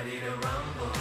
ready to rumble.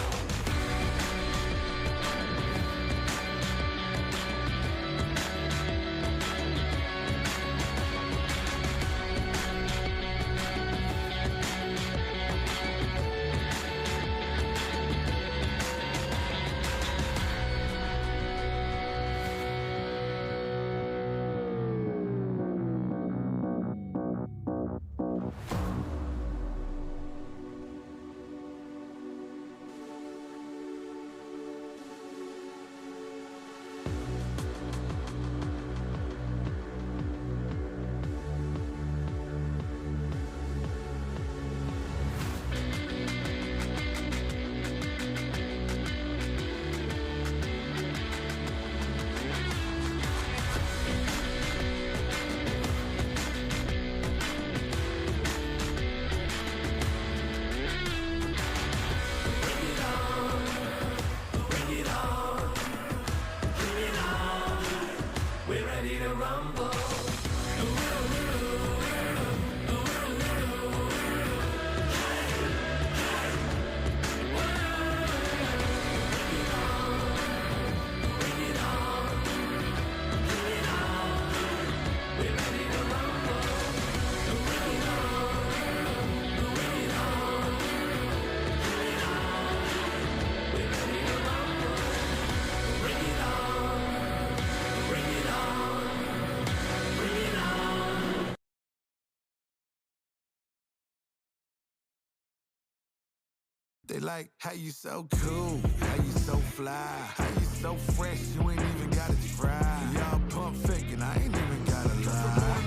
They like, how you so cool, how you so fly, how you so fresh, you ain't even gotta try. Y'all pump faking, I ain't even gotta lie.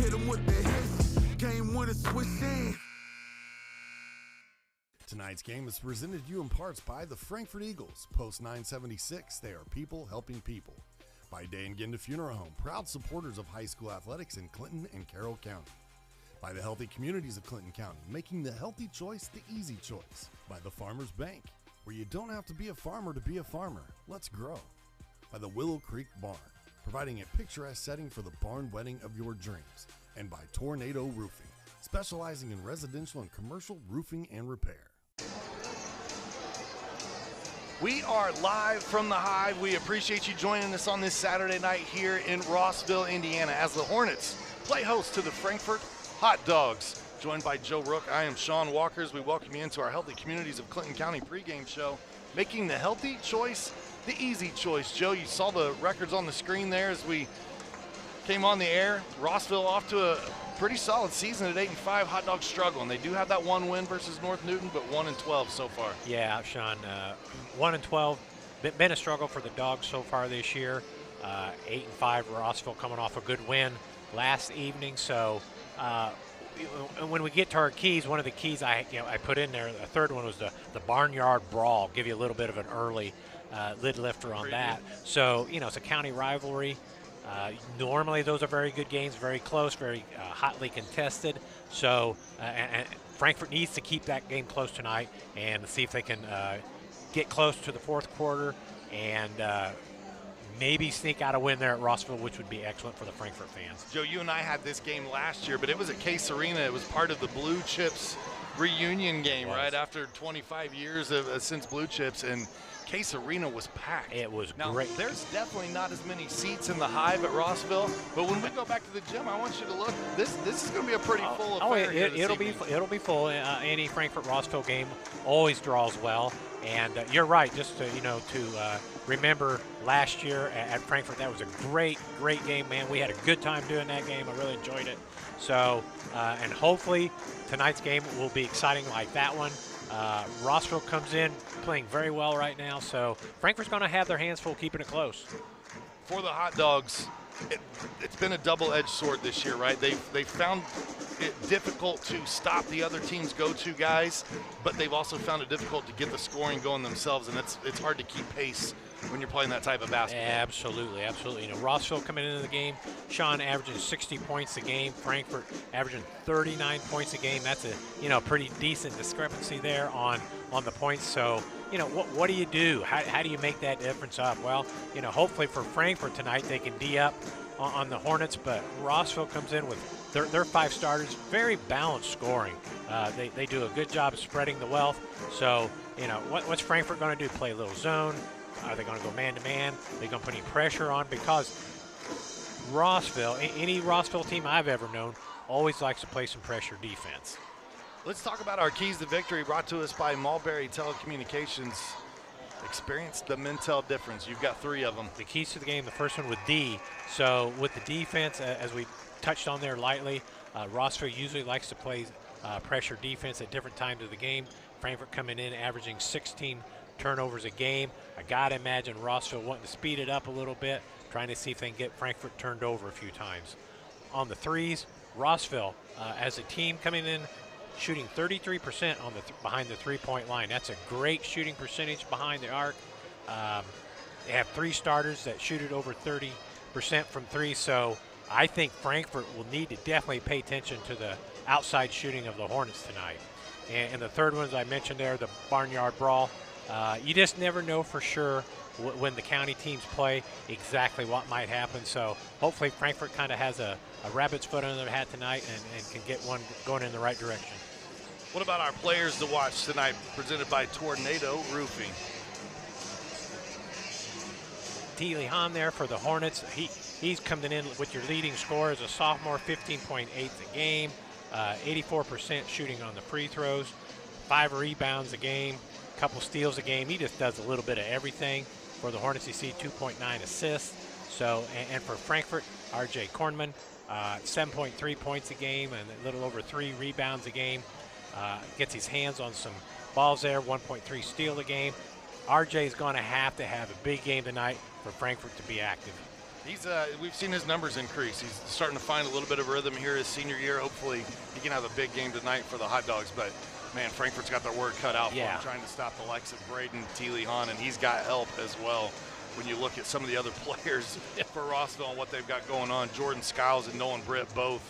Hit 'em with the hits, game winner switch in. Tonight's game is presented to you in parts by the Frankfort Eagles, Post 976. They are people helping people. By Day and Ginda Funeral Home, proud supporters of high school athletics in Clinton and Carroll County. By the healthy communities of Clinton County, making the healthy choice the easy choice. By the Farmers Bank, where you don't have to be a farmer to be a farmer. Let's grow. By the Willow Creek Barn, providing a picturesque setting for the barn wedding of your dreams. And by Tornado Roofing, specializing in residential and commercial roofing and repair. We are live from the Hive. We appreciate you joining us on this Saturday night here in Rossville, Indiana, as the Hornets play host to the Frankfort Hot Dogs. Joined by Joe Rook, I am Sean Walkers. We welcome you into our Healthy Communities of Clinton County pregame show, making the healthy choice the easy choice. Joe, you saw the records on the screen there as we came on the air. Rossville off to a pretty solid season at 8-5. Hot Dogs struggling. They do have that one win versus North Newton, but 1-12 so far. Yeah, Sean, 1-12. Been a struggle for the Dogs so far this year. 8-5. Rossville coming off a good win last evening. So when we get to our keys, one of the keys I put in there, the third one was the Barnyard Brawl. Give you a little bit of an early lid lifter on that. So, it's a county rivalry. Normally those are very good games, very close, very hotly contested. So, and Frankfort needs to keep that game close tonight and see if they can get close to the fourth quarter and maybe sneak out a win there at Rossville, which would be excellent for the Frankfort fans. Joe, you and I had this game last year, but it was at Case Arena. It was part of the Blue Chips reunion game, right after 25 years since Blue Chips, and Case Arena was packed. It was now, great. There's definitely not as many seats in the Hive at Rossville, but when we go back to the gym, I want you to look. This is going to be a pretty full affair. It'll be full. Any Frankfort Rossville game always draws well, and you're right. Just to remember last year at Frankfort, that was a great game, man. We had a good time doing that game. I really enjoyed it. So, and hopefully tonight's game will be exciting like that one. Rossville comes in playing very well right now, so Frankfort's going to have their hands full keeping it close. For the Hot Dogs, it's been a double-edged sword this year, right? They found it difficult to stop the other team's go-to guys, but they've also found it difficult to get the scoring going themselves, and it's hard to keep pace when you're playing that type of basketball. Absolutely. Rossville coming into the game, Sean averaging 60 points a game, Frankfort averaging 39 points a game. That's a pretty decent discrepancy there on the points. So, what do you do? How do you make that difference up? Well, hopefully for Frankfort tonight they can D up on the Hornets, but Rossville comes in with their 5 starters, very balanced scoring. They do a good job spreading the wealth. So, what's Frankfort going to do? Play a little zone? Are they going to go man-to-man? Are they going to put any pressure on? Because Rossville, any Rossville team I've ever known, always likes to play some pressure defense. Let's talk about our keys to victory, brought to us by Mulberry Telecommunications. Experience the Mintel difference. You've got 3 of them. The keys to the game, the first one with D. So with the defense, as we touched on there lightly, Rossville usually likes to play pressure defense at different times of the game. Frankfort coming in averaging 16 turnovers a game. I got to imagine Rossville wanting to speed it up a little bit, trying to see if they can get Frankfort turned over a few times. On the threes, Rossville, as a team coming in, shooting 33% on behind the three-point line. That's a great shooting percentage behind the arc. They have 3 starters that shoot it over 30% from 3, so I think Frankfort will need to definitely pay attention to the outside shooting of the Hornets tonight. And the third one, as I mentioned there, the Barnyard Brawl. You just never know for sure when the county teams play exactly what might happen. So hopefully Frankfort kind of has a rabbit's foot under their hat tonight and can get one going in the right direction. What about our players to watch tonight, presented by Tornado Roofing? T. Hahn there for the Hornets. He's coming in with your leading scorer as a sophomore, 15.8 a game, 84% shooting on the free throws, 5 rebounds a game, couple steals a game. He just does a little bit of everything. For the Hornets, you see 2.9 assists. So, and for Frankfort, R.J. Kornman, 7.3 points a game and a little over 3 rebounds a game. Gets his hands on some balls there, 1.3 steal a game. R.J. is going to have a big game tonight for Frankfort to be active. We've seen his numbers increase. He's starting to find a little bit of rhythm here his senior year. Hopefully he can have a big game tonight for the Hot Dogs. But, man, Frankfort's got their work cut out for him, trying to stop the likes of Braden T. Hahn, and he's got help as well. When you look at some of the other players for Rossville and what they've got going on, Jordan Skiles and Nolan Britt both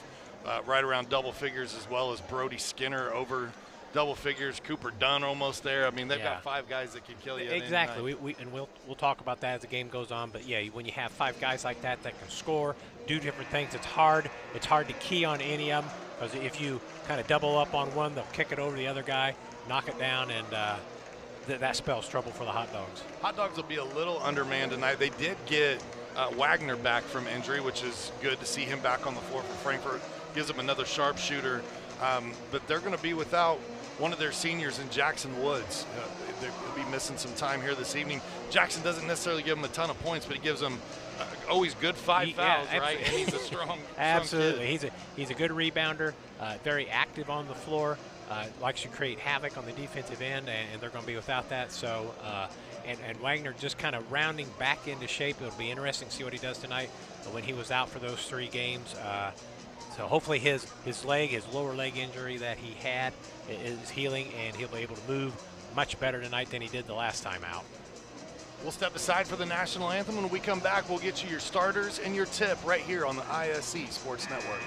right around double figures, as well as Brody Skinner over double figures. Cooper Dunn almost there. I mean, they've got 5 guys that can kill you. Exactly. We'll talk about that as the game goes on. But yeah, when you have 5 guys like that can score, do different things, it's hard to key on any of them, because if you kind of double up on one, they'll kick it over to the other guy, knock it down, and that spells trouble for the Hot Dogs. Hot Dogs will be a little undermanned tonight. They did get Wagner back from injury, which is good to see him back on the floor for Frankfort. Gives them another sharpshooter, but they're going to be without one of their seniors in Jackson Woods. They'll be missing some time here this evening. Jackson doesn't necessarily give them a ton of points, but he gives them always good 5 fouls, right? And he's a strong absolutely. Strong kid. He's a good rebounder, very active on the floor, likes to create havoc on the defensive end, and they're going to be without that. So, and Wagner just kind of rounding back into shape. It'll be interesting to see what he does tonight. But when he was out for those 3 games, so hopefully his lower leg injury that he had is healing, and he'll be able to move much better tonight than he did the last time out. We'll step aside for the national anthem. When we come back, we'll get you your starters and your tip right here on the ISC Sports Network.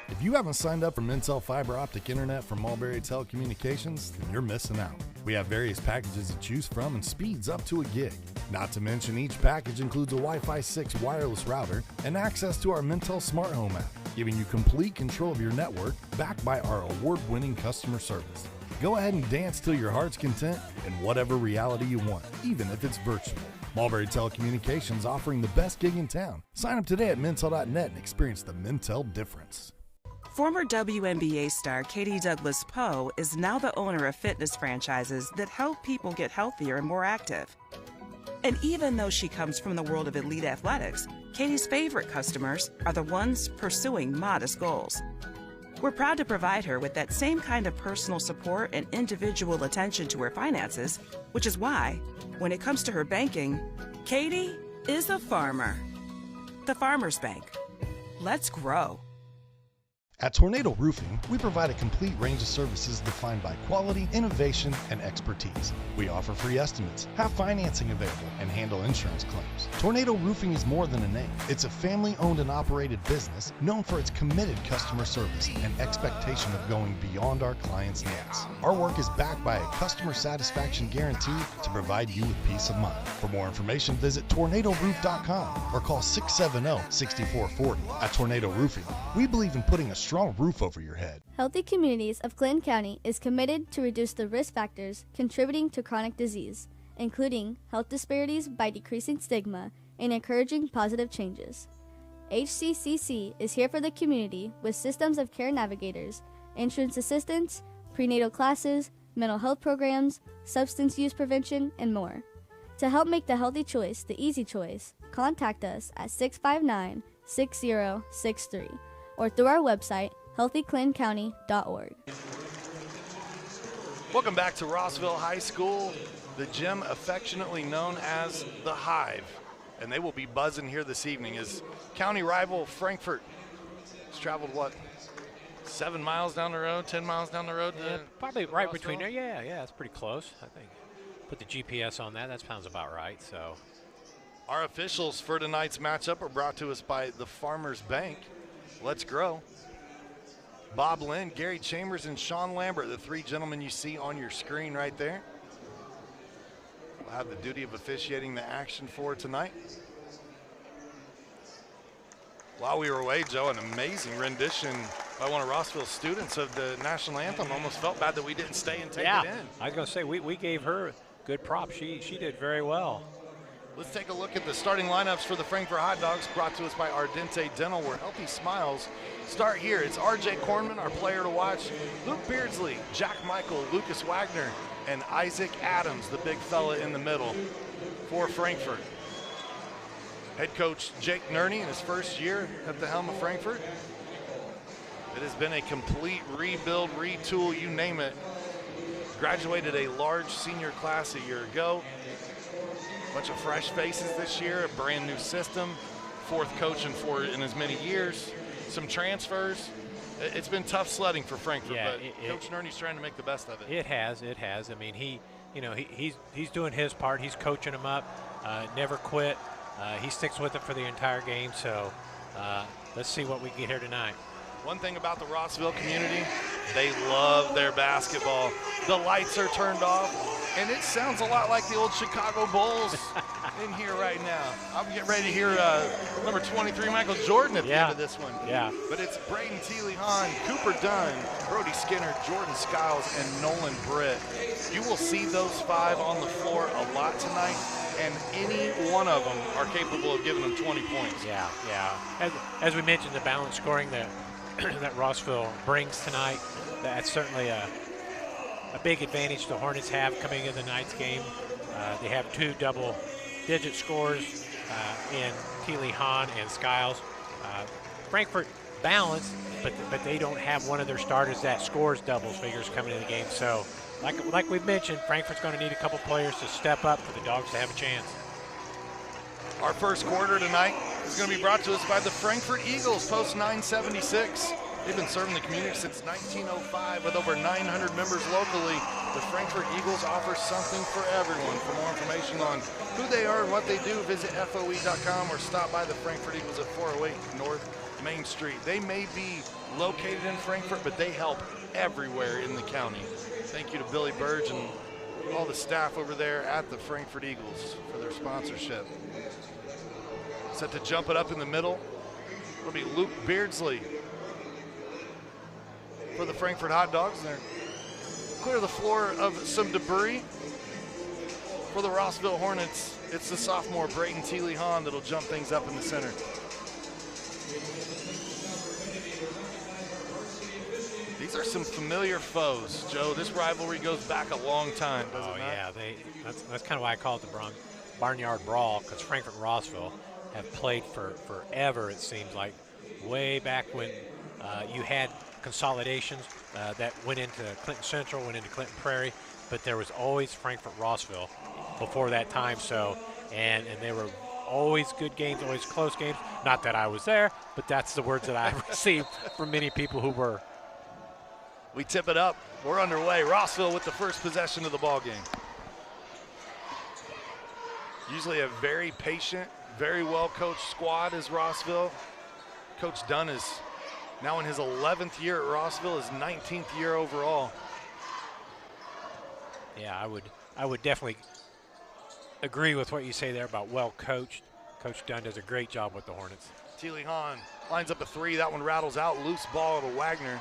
If you haven't signed up for Mintel Fiber Optic Internet from Mulberry Telecommunications, then you're missing out. We have various packages to choose from and speeds up to a gig. Not to mention, each package includes a Wi-Fi 6 wireless router and access to our Mintel Smart Home app, giving you complete control of your network, backed by our award-winning customer service. Go ahead and dance till your heart's content in whatever reality you want, even if it's virtual. Mulberry Telecommunications, offering the best gig in town. Sign up today at Mintel.net and experience the Mintel difference. Former WNBA star Katie Douglas Poe is now the owner of fitness franchises that help people get healthier and more active. And even though she comes from the world of elite athletics, Katie's favorite customers are the ones pursuing modest goals. We're proud to provide her with that same kind of personal support and individual attention to her finances, which is why, when it comes to her banking, Katie is a farmer. The Farmers Bank. Let's grow. At Tornado Roofing, we provide a complete range of services defined by quality, innovation, and expertise. We offer free estimates, have financing available, and handle insurance claims. Tornado Roofing is more than a name. It's a family-owned and operated business known for its committed customer service and expectation of going beyond our clients' needs. Our work is backed by a customer satisfaction guarantee to provide you with peace of mind. For more information, visit tornadoroof.com or call 670-6440. At Tornado Roofing, we believe in putting a strong roof over your head. Healthy Communities of Clinton County is committed to reduce the risk factors contributing to chronic disease, including health disparities by decreasing stigma and encouraging positive changes. HCCC is here for the community with systems of care navigators, insurance assistance, prenatal classes, mental health programs, substance use prevention, and more. To help make the healthy choice the easy choice, contact us at 659-6063 or through our website, healthyclintoncounty.org. Welcome back to Rossville High School, the gym affectionately known as the Hive. And they will be buzzing here this evening as county rival Frankfort has traveled, 7 miles down the road, 10 miles down the road? Yeah, probably right between there. Yeah, it's pretty close, I think. Put the GPS on that sounds about right. So, our officials for tonight's matchup are brought to us by the Farmers Bank. Let's grow. Bob Lynn, Gary Chambers, and Sean Lambert, the three gentlemen you see on your screen right there, will have the duty of officiating the action for tonight. While we were away, Joe, an amazing rendition by one of Rossville's students of the national anthem. Almost felt bad that we didn't stay and take it in. I was going to say, we gave her good props. She did very well. Let's take a look at the starting lineups for the Frankfort Hot Dogs, brought to us by Ardente Dental, where healthy smiles start here. It's RJ Kornman, our player to watch, Luke Beardsley, Jack Michael, Lucas Wagner, and Isaac Adams, the big fella in the middle for Frankfort. Head coach Jake Nerney in his first year at the helm of Frankfort. It has been a complete rebuild, retool, you name it. Graduated a large senior class a year ago. Bunch of fresh faces this year, a brand new system, fourth coach in as many years, some transfers. It's been tough sledding for Frankfort, but Coach Nerney's trying to make the best of it. It has. I mean, he's doing his part. He's coaching them up, never quit. He sticks with it for the entire game. So let's see what we get here tonight. One thing about the Rossville community, they love their basketball. The lights are turned off, and it sounds a lot like the old Chicago Bulls in here right now. I'm getting ready to hear number 23, Michael Jordan, at the end of this one. Yeah. But it's Braden Teely-Hahn, Cooper Dunn, Brody Skinner, Jordan Skiles, and Nolan Britt. You will see those five on the floor a lot tonight, and any one of them are capable of giving them 20 points. Yeah. As we mentioned, the balanced scoring that Rossville brings tonight, that's certainly a big advantage the Hornets have coming into tonight's game. They have two double-digit scores in Teely-Hahn and Skiles. Frankfort balanced, but they don't have one of their starters that scores double figures coming into the game. So, like we've mentioned, Frankfort's going to need a couple players to step up for the Dogs to have a chance. Our first quarter tonight is going to be brought to us by the Frankfort Eagles, Post 976. They've been serving the community since 1905 with over 900 members locally. The Frankfort Eagles offer something for everyone. For more information on who they are and what they do, visit FOE.com or stop by the Frankfort Eagles at 408 North Main Street. They may be located in Frankfort, but they help everywhere in the county. Thank you to Billy Burge and all the staff over there at the Frankfort Eagles for their sponsorship. Set to jump it up in the middle. It'll be Luke Beardsley for the Frankfort Hot Dogs. They're clear the floor of some debris. For the Rossville Hornets, it's the sophomore Braden Teely-Hahn that'll jump things up in the center. These are some familiar foes, Joe. This rivalry goes back a long time, doesn't it? Yeah, that's kind of why I call it the Barnyard Brawl, because Frankfort and Rossville have played for forever, it seems like. Way back when you had consolidations that went into Clinton Central, went into Clinton Prairie, but there was always Frankfort Rossville before that time. So, and they were always good games, always close games. Not that I was there, but that's the words that I've received from many people who were. We tip it up. We're underway. Rossville with the first possession of the ball game. Usually a very patient, very well-coached squad is Rossville. Coach Dunn is now in his 11th year at Rossville, his 19th year overall. Yeah, I would definitely agree with what you say there about well-coached. Coach Dunn does a great job with the Hornets. Teely Hahn lines up a three. That one rattles out. Loose ball to Wagner.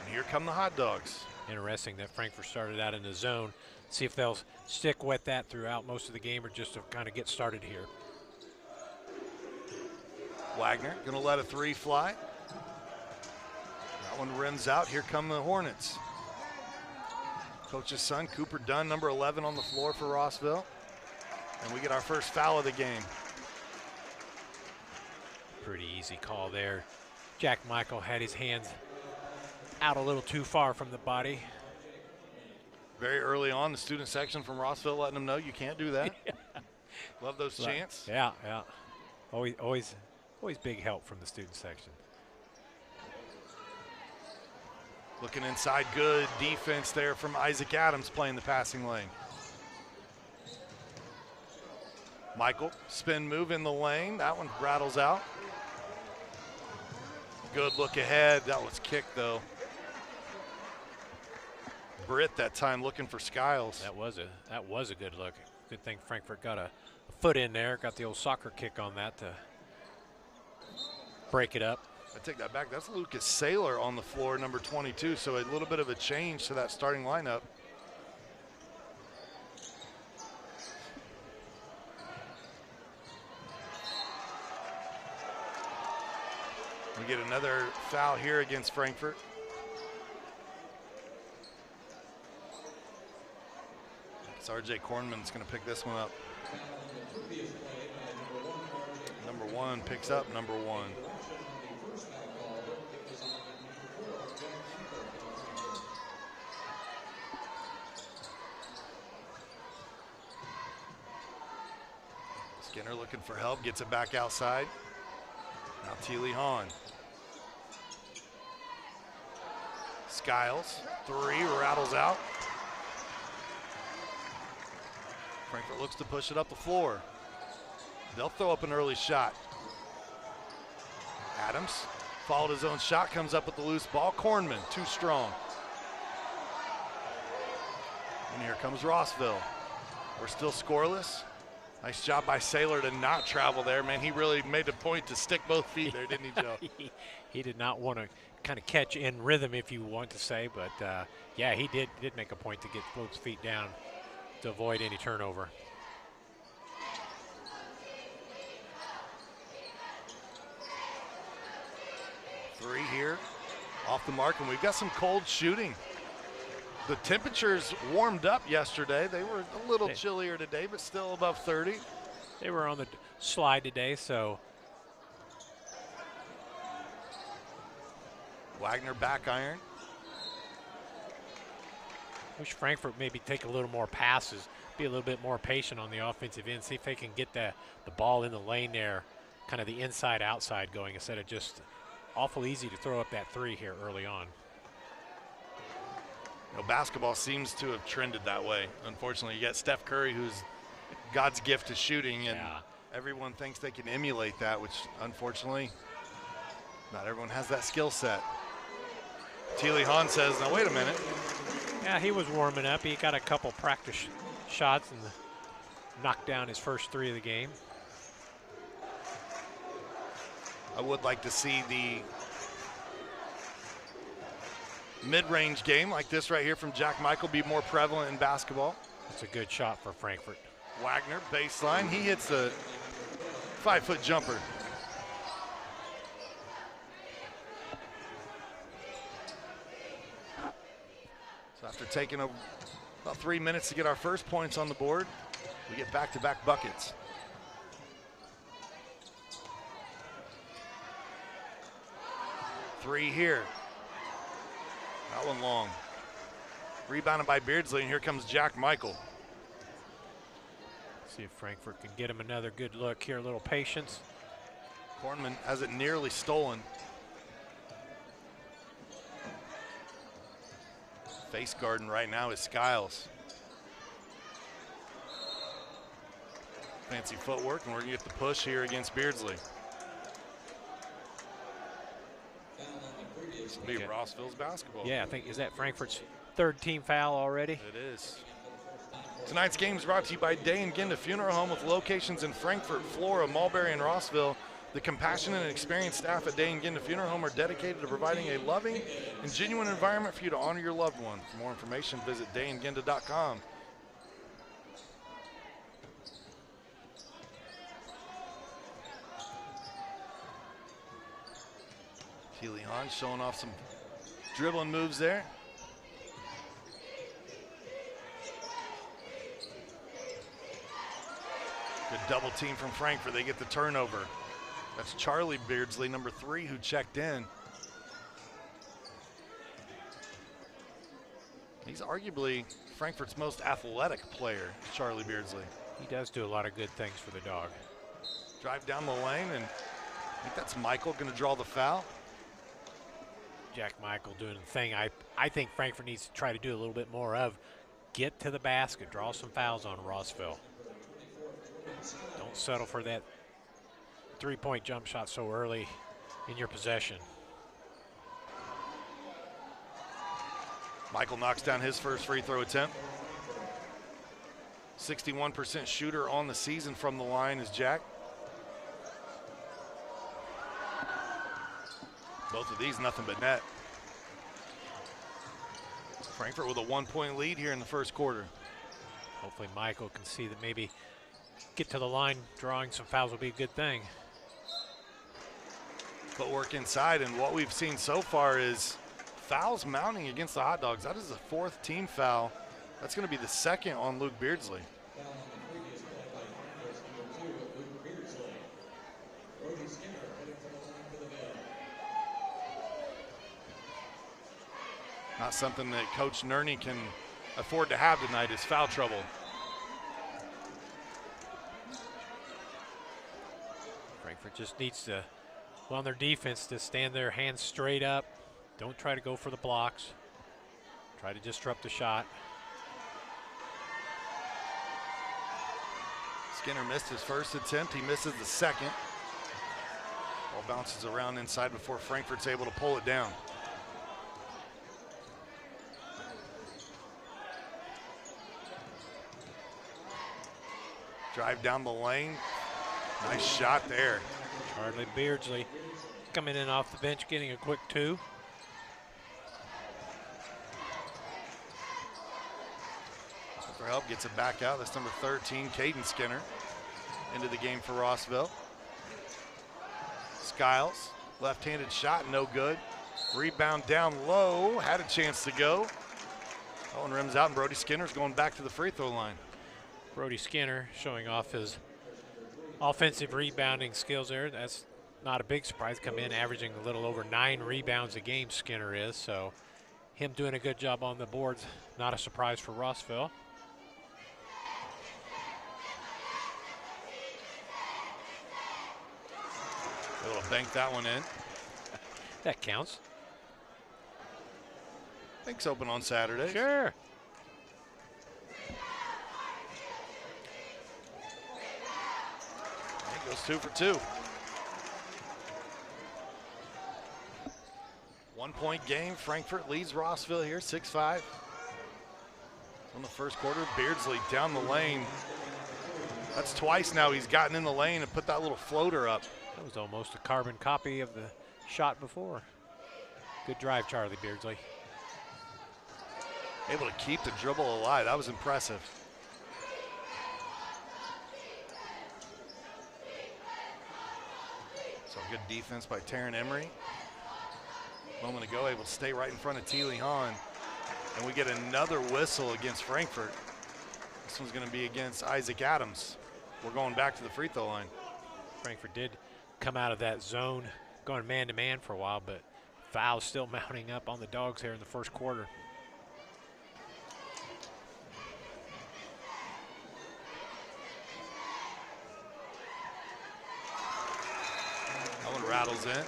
And here come the Hot Dogs. Interesting that Frankfort started out in the zone. See if they'll stick with that throughout most of the game or just to kind of get started here. Wagner going to let a three fly. That one rims out. Here come the Hornets. Coach's son, Cooper Dunn, number 11 on the floor for Rossville. And we get our first foul of the game. Pretty easy call there. Jack Michael had his hands out a little too far from the body. Very early on, the student section from Rossville letting them know you can't do that. Love those chants. Yeah, yeah. Always big help from the student section. Looking inside, good defense there from Isaac Adams playing the passing lane. Michael, spin move in the lane. That one rattles out. Good look ahead. That was kicked though. Britt that time looking for Skiles. That was a good look. Good thing Frankfort got a foot in there. Got the old soccer kick on that to break it up. I take that back. That's Lucas Saylor on the floor, number 22. So a little bit of a change to that starting lineup. We get another foul here against Frankfort. It's RJ Kornman's going to pick this one up. Number 1 picks up number 1. Skinner looking for help, gets it back outside. Now Teely Hahn. Skiles, three, rattles out. Frankfort looks to push it up the floor. They'll throw up an early shot. Adams followed his own shot, comes up with the loose ball. Kornman, too strong. And here comes Rossville. We're still scoreless. Nice job by Saylor to not travel there, man. He really made a point to stick both feet there, didn't he, Joe? He did not want to kind of catch in rhythm, if you want to say, but yeah, he did make a point to get both feet down to avoid any turnover. Three here, off the mark, and we've got some cold shooting. The temperatures warmed up yesterday. They were a little chillier today, but still above 30. They were on the slide today, so. Wagner back iron. Wish Frankfort maybe take a little more passes, be a little bit more patient on the offensive end, see if they can get the ball in the lane there, kind of the inside-outside going instead of just awful easy to throw up that three here early on. You know, basketball seems to have trended that way. Unfortunately, you got Steph Curry, who's God's gift to shooting, and everyone thinks they can emulate that, which unfortunately, not everyone has that skill set. Teely Hahn says, now wait a minute. Yeah, he was warming up. He got a couple practice shots and knocked down his first three of the game. I would like to see the mid-range game like this right here from Jack Michael be more prevalent in basketball. That's a good shot for Frankfort. Wagner, baseline. He hits a 5-foot jumper. So after taking about 3 minutes to get our first points on the board, we get back-to-back buckets. Three here. That one long. Rebounded by Beardsley, and here comes Jack Michael. See if Frankfort can get him another good look here. A little patience. Kornman has it nearly stolen. Face guarding right now is Skiles. Fancy footwork, and we're gonna get the push here against Beardsley. This will be Rossville's basketball. Yeah, I think, is that Frankfort's third team foul already? It is. Tonight's game is brought to you by Day and Ginda Funeral Home with locations in Frankfort, Flora, Mulberry, and Rossville. The compassionate and experienced staff at Day and Ginda Funeral Home are dedicated to providing a loving and genuine environment for you to honor your loved one. For more information, visit dayandginda.com. Keely Hahn showing off some dribbling moves there. Good double team from Frankfort. They get the turnover. That's Charlie Beardsley, number 3, who checked in. He's arguably Frankfort's most athletic player, Charlie Beardsley. He does do a lot of good things for the Dog. Drive down the lane, and I think that's Michael going to draw the foul. Jack Michael doing the thing I think Frankfort needs to try to do a little bit more of. Get to the basket, draw some fouls on Rossville. Don't settle for that three-point jump shot so early in your possession. Michael knocks down his first free throw attempt. 61% shooter on the season from the line is Jack. Both of these nothing but net. Frankfort with a 1-point lead here in the first quarter. Hopefully Michael can see that maybe get to the line, drawing some fouls will be a good thing. Footwork inside, and what we've seen so far is fouls mounting against the Hot Dogs. That is the 4th team foul. That's going to be the 2nd on Luke Beardsley. Not something that Coach Nerney can afford to have tonight is foul trouble. Frankfort just needs to, well, on their defense, to stand their hands straight up. Don't try to go for the blocks. Try to disrupt the shot. Skinner missed his first attempt. He misses the second. Ball bounces around inside before Frankfort's able to pull it down. Drive down the lane. Nice shot there. Charlie Beardsley coming in off the bench, getting a quick 2. For help, gets it back out. That's number 13, Caden Skinner, into the game for Rossville. Skiles, left-handed shot, no good. Rebound down low, had a chance to go. Oh, and rims out, and Brody Skinner's going back to the free throw line. Brody Skinner showing off his offensive rebounding skills there. That's not a big surprise. Come in averaging a little over 9 rebounds a game, Skinner is. So him doing a good job on the boards, not a surprise for Rossville. Able to bank that one in. That counts. Bank's open on Saturday. Sure. Goes 2 for 2. 1-point game. Frankfort leads Rossville here, 6-5. On the first quarter, Beardsley down the lane. That's twice now he's gotten in the lane and put that little floater up. That was almost a carbon copy of the shot before. Good drive, Charlie Beardsley. Able to keep the dribble alive. That was impressive. So good defense by Taryn Emery. A moment ago, able to stay right in front of Teely Hahn. And we get another whistle against Frankfort. This one's going to be against Isaac Adams. We're going back to the free throw line. Frankfort did come out of that zone, going man-to-man for a while, but fouls still mounting up on the Dogs here in the first quarter. Battles in.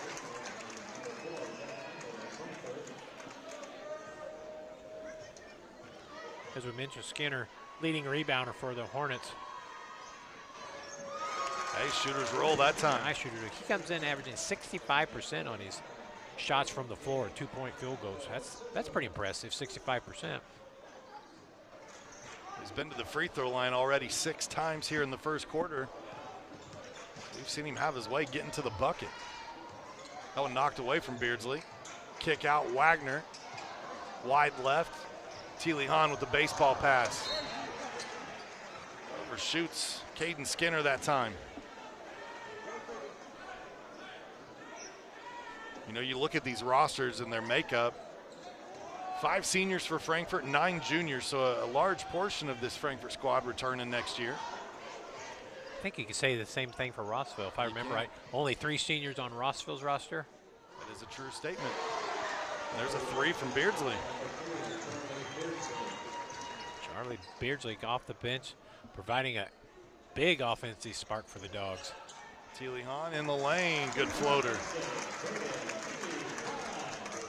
As we mentioned, Skinner, leading rebounder for the Hornets. Hey, shooters roll that time. Nice shooter. He comes in averaging 65% on his shots from the floor, 2-point field goals. That's pretty impressive, 65%. He's been to the free throw line already 6 times here in the first quarter. We've seen him have his way getting to the bucket. That one knocked away from Beardsley. Kick out Wagner. Wide left. Teely Hahn with the baseball pass. Overshoots Caden Skinner that time. You know, you look at these rosters and their makeup. 5 seniors for Frankfort, 9 juniors, so a large portion of this Frankfort squad returning next year. I think you could say the same thing for Rossville, if I remember right. Only 3 seniors on Rossville's roster. That is a true statement. And there's a 3 from Beardsley. Charlie Beardsley off the bench, providing a big offensive spark for the Dogs. Teely Hahn in the lane, good floater.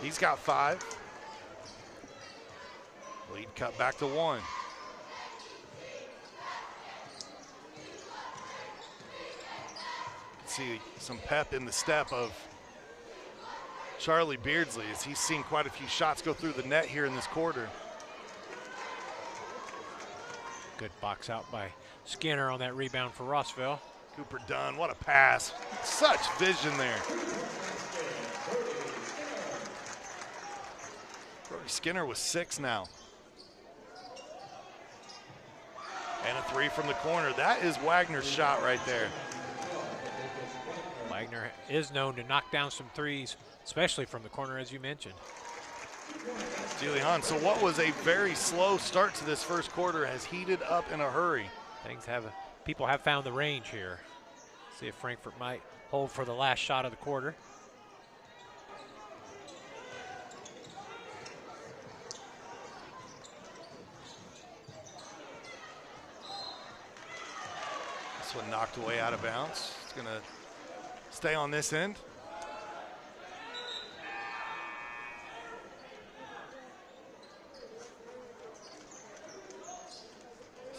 He's got 5. Lead cut back to 1. See some pep in the step of Charlie Beardsley as he's seen quite a few shots go through the net here in this quarter. Good box out by Skinner on that rebound for Rossville. Cooper Dunn, what a pass. Such vision there. Brody Skinner with 6 now. And a 3 from the corner. That is Wagner's shot right there. Wagner is known to knock down some threes, especially from the corner, as you mentioned. Teely Hahn, so what was a very slow start to this first quarter has heated up in a hurry. People have found the range here. See if Frankfort might hold for the last shot of the quarter. This one knocked away out of bounds. It's going to stay on this end.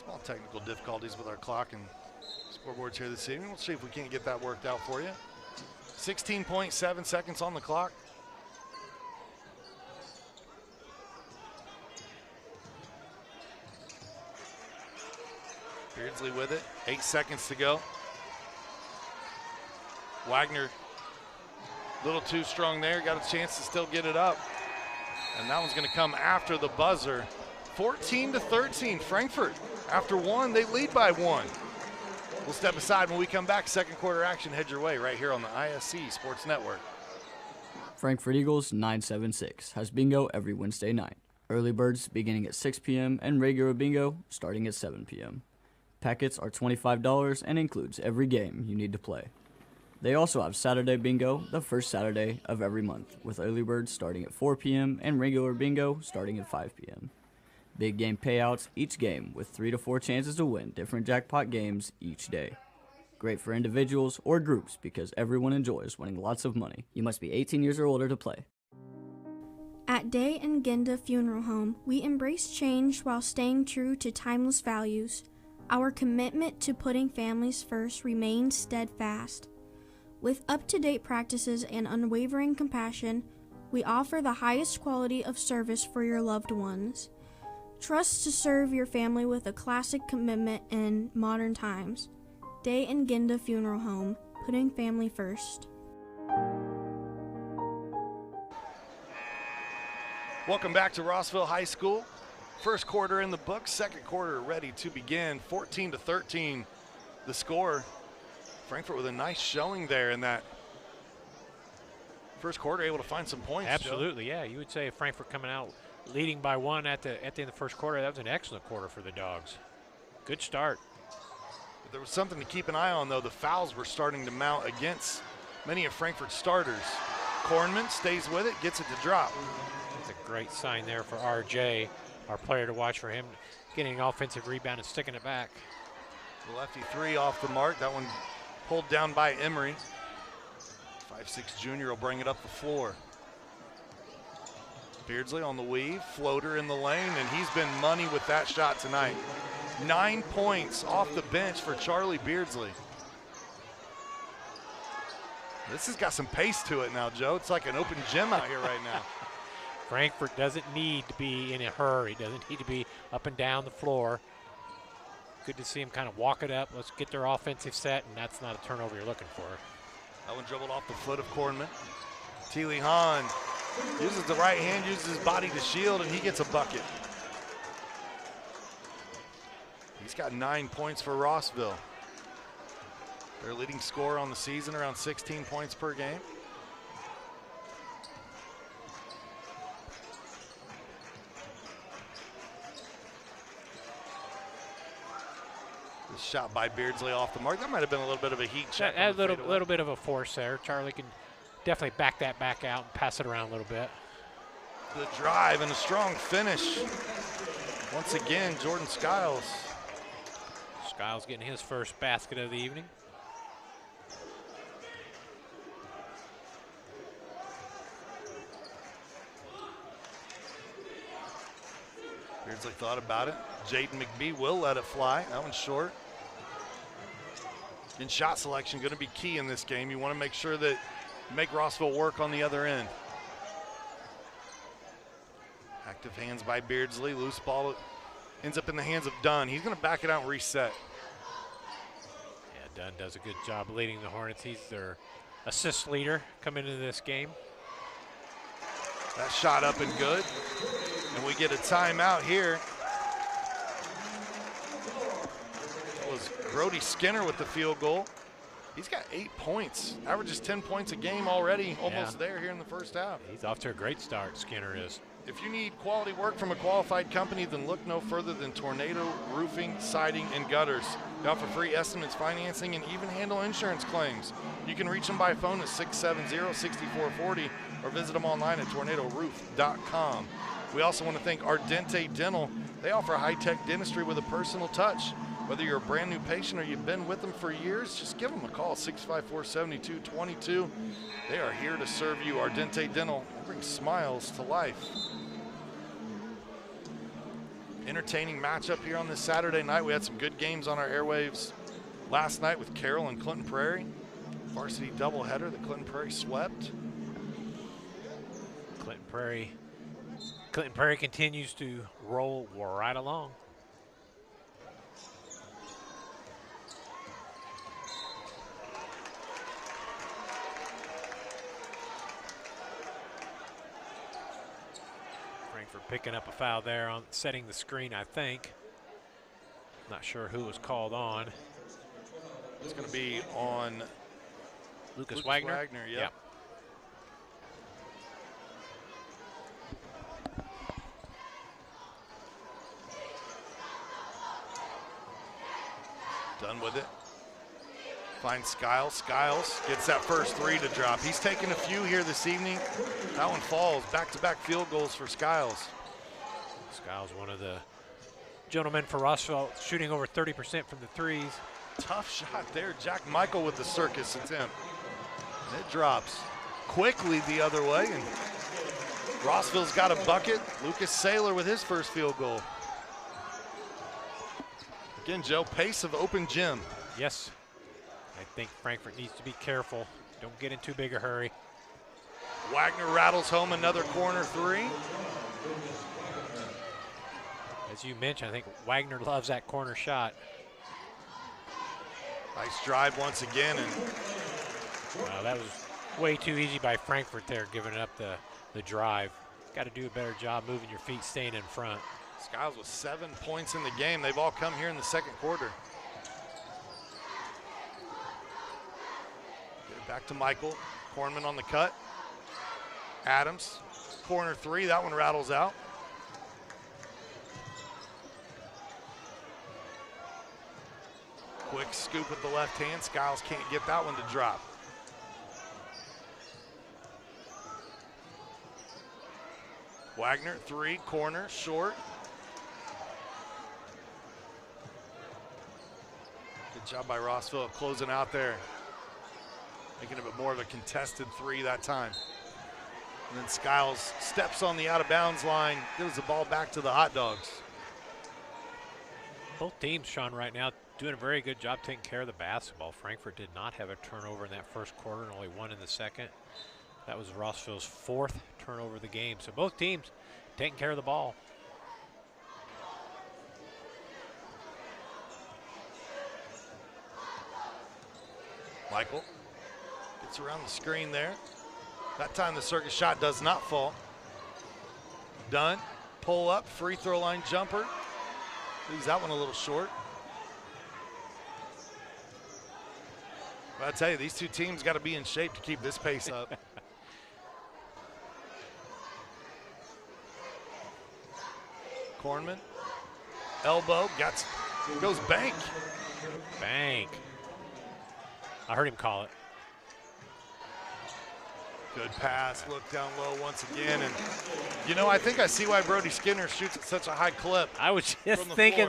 Small technical difficulties with our clock and scoreboards here this evening. We'll see if we can't get that worked out for you. 16.7 seconds on the clock. Beardsley with it, 8 seconds to go. Wagner, a little too strong there, got a chance to still get it up. And that one's gonna come after the buzzer. 14-13, Frankfort. After 1, they lead by 1. We'll step aside when we come back. Second quarter action, head your way right here on the ISC Sports Network. Frankfort Eagles 976 has bingo every Wednesday night. Early birds beginning at 6 p.m. and regular bingo starting at 7 p.m. Packets are $25 and includes every game you need to play. They also have Saturday bingo the first Saturday of every month, with early birds starting at 4 p.m. and regular bingo starting at 5 p.m. Big game payouts each game with 3 to 4 chances to win different jackpot games each day. Great for individuals or groups because everyone enjoys winning lots of money. You must be 18 years or older to play. At Day and Genda Funeral Home, we embrace change while staying true to timeless values. Our commitment to putting families first remains steadfast. With up-to-date practices and unwavering compassion, we offer the highest quality of service for your loved ones. Trust to serve your family with a classic commitment in modern times. Day and Genda Funeral Home, putting family first. Welcome back to Rossville High School. First quarter in the books, second quarter ready to begin. 14-13 the score. Frankfort with a nice showing there in that first quarter, able to find some points. Absolutely, yeah. You would say if Frankfort coming out leading by 1 at the end of the first quarter, that was an excellent quarter for the Dogs. Good start. But there was something to keep an eye on, though. The fouls were starting to mount against many of Frankfort's starters. Kornman stays with it, gets it to drop. That's a great sign there for RJ, our player to watch for him, getting an offensive rebound and sticking it back. The lefty 3 off the mark. That one pulled down by Emery. 5'6" junior will bring it up the floor. Beardsley on the weave, floater in the lane, and he's been money with that shot tonight. 9 points off the bench for Charlie Beardsley. This has got some pace to it now, Joe. It's like an open gym out here right now. Frankfort doesn't need to be in a hurry, doesn't need to be up and down the floor. Good to see him kind of walk it up. Let's get their offensive set, and that's not a turnover you're looking for. That one dribbled off the foot of Kornman. Teely Hahn uses the right hand, uses his body to shield, and he gets a bucket. He's got 9 points for Rossville. Their leading scorer on the season, around 16 points per game. This shot by Beardsley off the mark. That might have been a little bit of a heat check. A little bit of a force there. Charlie can definitely back that back out and pass it around a little bit. The drive and a strong finish. Once again, Jordan Skiles. Skiles getting his first basket of the evening. Beardsley thought about it. Jaden McBee will let it fly. That one's short. And shot selection going to be key in this game. You want to make sure that you make Rossville work on the other end. Active hands by Beardsley. Loose ball ends up in the hands of Dunn. He's going to back it out and reset. Yeah, Dunn does a good job leading the Hornets. He's their assist leader coming into this game. That shot up and good. And we get a timeout here. That was Brody Skinner with the field goal. He's got 8 points, averages 10 points a game already, almost there here in the first half. He's off to a great start, Skinner is. If you need quality work from a qualified company, then look no further than Tornado Roofing, Siding, and Gutters. They offer free estimates, financing, and even handle insurance claims. You can reach them by phone at 670-6440 or visit them online at tornadoroof.com. We also want to thank Ardente Dental. They offer high-tech dentistry with a personal touch. Whether you're a brand new patient or you've been with them for years, just give them a call, 654-7222. They are here to serve you. Ardente Dental brings smiles to life. Entertaining matchup here on this Saturday night. We had some good games on our airwaves last night with Carroll and Clinton Prairie. Varsity doubleheader that Clinton Prairie swept. Clinton Prairie continues to roll right along. Frankfort picking up a foul there on setting the screen, I think. Not sure who was called on. It's going to be on Lucas Wagner. Yeah. Done with it. Finds Skiles. Skiles gets that first three to drop. He's taken a few here this evening. That one falls. Back-to-back field goals for Skiles. Skiles, one of the gentlemen for Rossville, shooting over 30% from the threes. Tough shot there. Jack Michael with the circus attempt. And it drops quickly the other way. And Rossville's got a bucket. Lucas Saylor with his first field goal. Again, Joe, pace of open gym. Yes. I think Frankfort needs to be careful. Don't get in too big a hurry. Wagner rattles home another corner three. As you mentioned, I think Wagner loves that corner shot. Nice drive once again. And wow, that was way too easy by Frankfort there, giving up the drive. Got to do a better job moving your feet, staying in front. Skiles with 7 points in the game. They've all come here in the second quarter. Get it back to Michael. Kornman on the cut. Adams, corner three. That one rattles out. Quick scoop with the left hand. Skiles can't get that one to drop. Wagner, three, corner, short. Good job by Rossville closing out there. making it more of a contested 3 that time. And then Skiles steps on the out-of-bounds line, gives the ball back to the Hot Dogs. Both teams, Sean, right now doing a very good job taking care of the basketball. Frankfort did not have a turnover in that first quarter and only 1 in the second. That was Rossville's 4th turnover of the game. So both teams taking care of the ball. Michael gets around the screen there. That time the circus shot does not fall. Dunn, pull up, free throw line jumper. Leaves that one a little short. But I tell you, these two teams got to be in shape to keep this pace up. Kornman, elbow, goes bank. Bank. I heard him call it. Good pass, look down low once again. And, you know, I think I see why Brody Skinner shoots at such a high clip. I was just thinking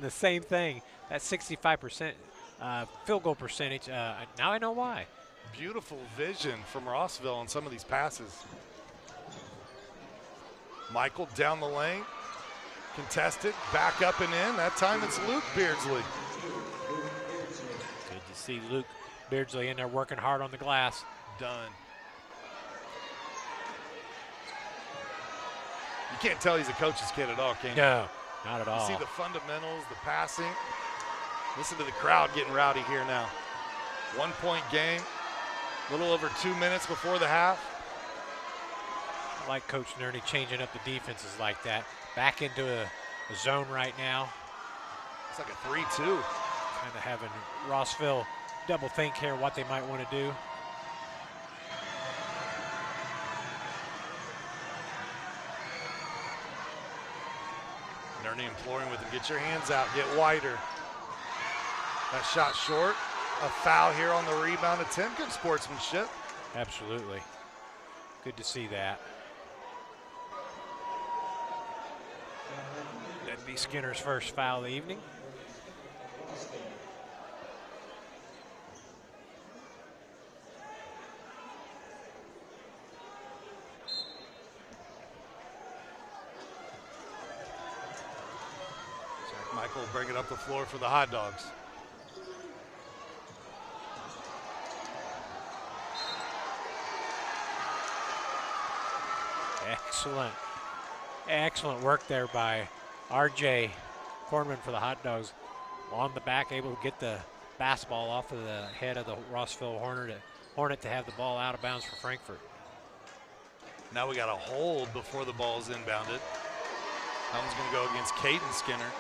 the same thing. That 65% field goal percentage. Now I know why. Beautiful vision from Rossville on some of these passes. Michael down the lane, contested, back up and in. That time it's Luke Beardsley. Good to see Luke Beardsley in there working hard on the glass. Done. You can't tell he's a coach's kid at all, can you? No, not at all. You see the fundamentals, the passing. Listen to the crowd getting rowdy here now. 1-point game, a little over 2 minutes before the half. I like Coach Nerney changing up the defenses like that. Back into a zone right now. It's like a 3-2. Kind of having Rossville double think here what they might want to do. Nerney imploring with him, get your hands out, get wider. That shot short. A foul here on the rebound attempt. Good sportsmanship. Absolutely. Good to see that. That'd be Skinner's first foul of the evening. Michael will bring it up the floor for the Hot Dogs. Excellent. Excellent work there by RJ Kornman for the Hot Dogs. On the back, able to get the basketball off of the head of the Rossville Hornet to have the ball out of bounds for Frankfort. Now we got a hold before the ball is inbounded. That one's going to go against Caden Skinner.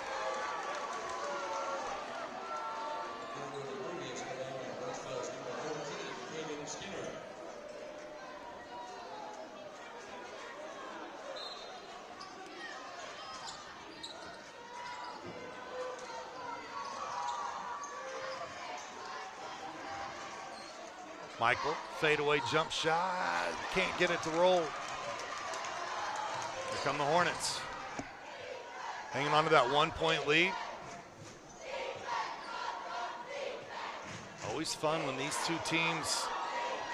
Michael, fadeaway jump shot, can't get it to roll. Here come the Hornets. Hanging on to that 1-point lead. Always fun when these two teams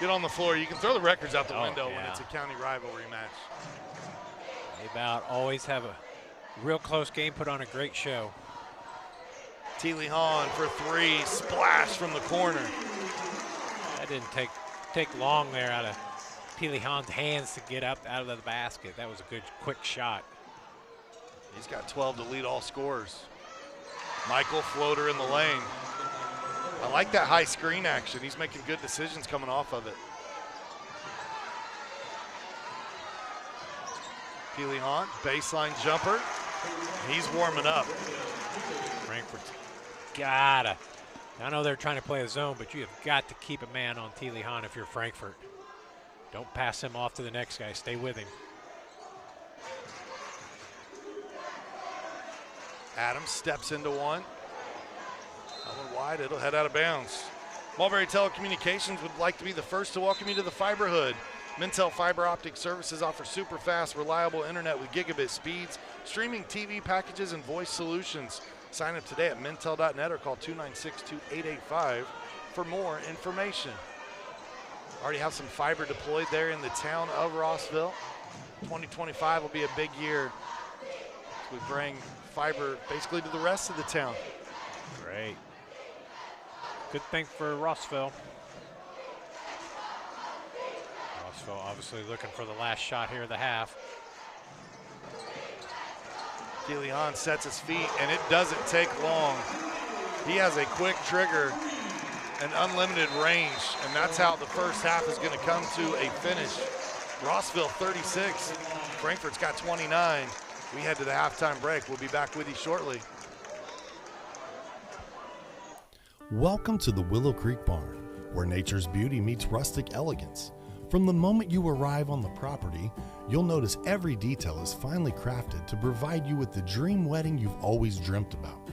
get on the floor. You can throw the records out the window when it's a county rivalry match. They about always have a real close game, put on a great show. Teely Hahn for 3, splash from the corner. That didn't take long there out of Teely Hahn's hands to get up out of the basket. That was a good, quick shot. He's got 12 to lead all scorers. Michael, floater in the lane. I like that high screen action. He's making good decisions coming off of it. Teely Hahn, baseline jumper. He's warming up. Frankfurt's gotta. I know they're trying to play a zone, but you have got to keep a man on Teely Hahn if you're Frankfort. Don't pass him off to the next guy. Stay with him. Adams steps into one. That one wide, it'll head out of bounds. Mulberry Telecommunications would like to be the first to welcome you to the Fiberhood. Mintel Fiber Optic Services offer super fast, reliable internet with gigabit speeds, streaming TV packages, and voice solutions. Sign up today at mintel.net or call 296-2885 for more information. Already have some fiber deployed there in the town of Rossville. 2025 will be a big year as we bring fiber basically to the rest of the town. Great. Good thing for Rossville. Rossville obviously looking for the last shot here of the half. DeLeon sets his feet, and it doesn't take long. He has a quick trigger and unlimited range, and that's how the first half is going to come to a finish. Rossville 36, Frankfort's got 29. We head to the halftime break. We'll be back with you shortly. Welcome to the Willow Creek Barn, where nature's beauty meets rustic elegance. From the moment you arrive on the property, you'll notice every detail is finely crafted to provide you with the dream wedding you've always dreamt about.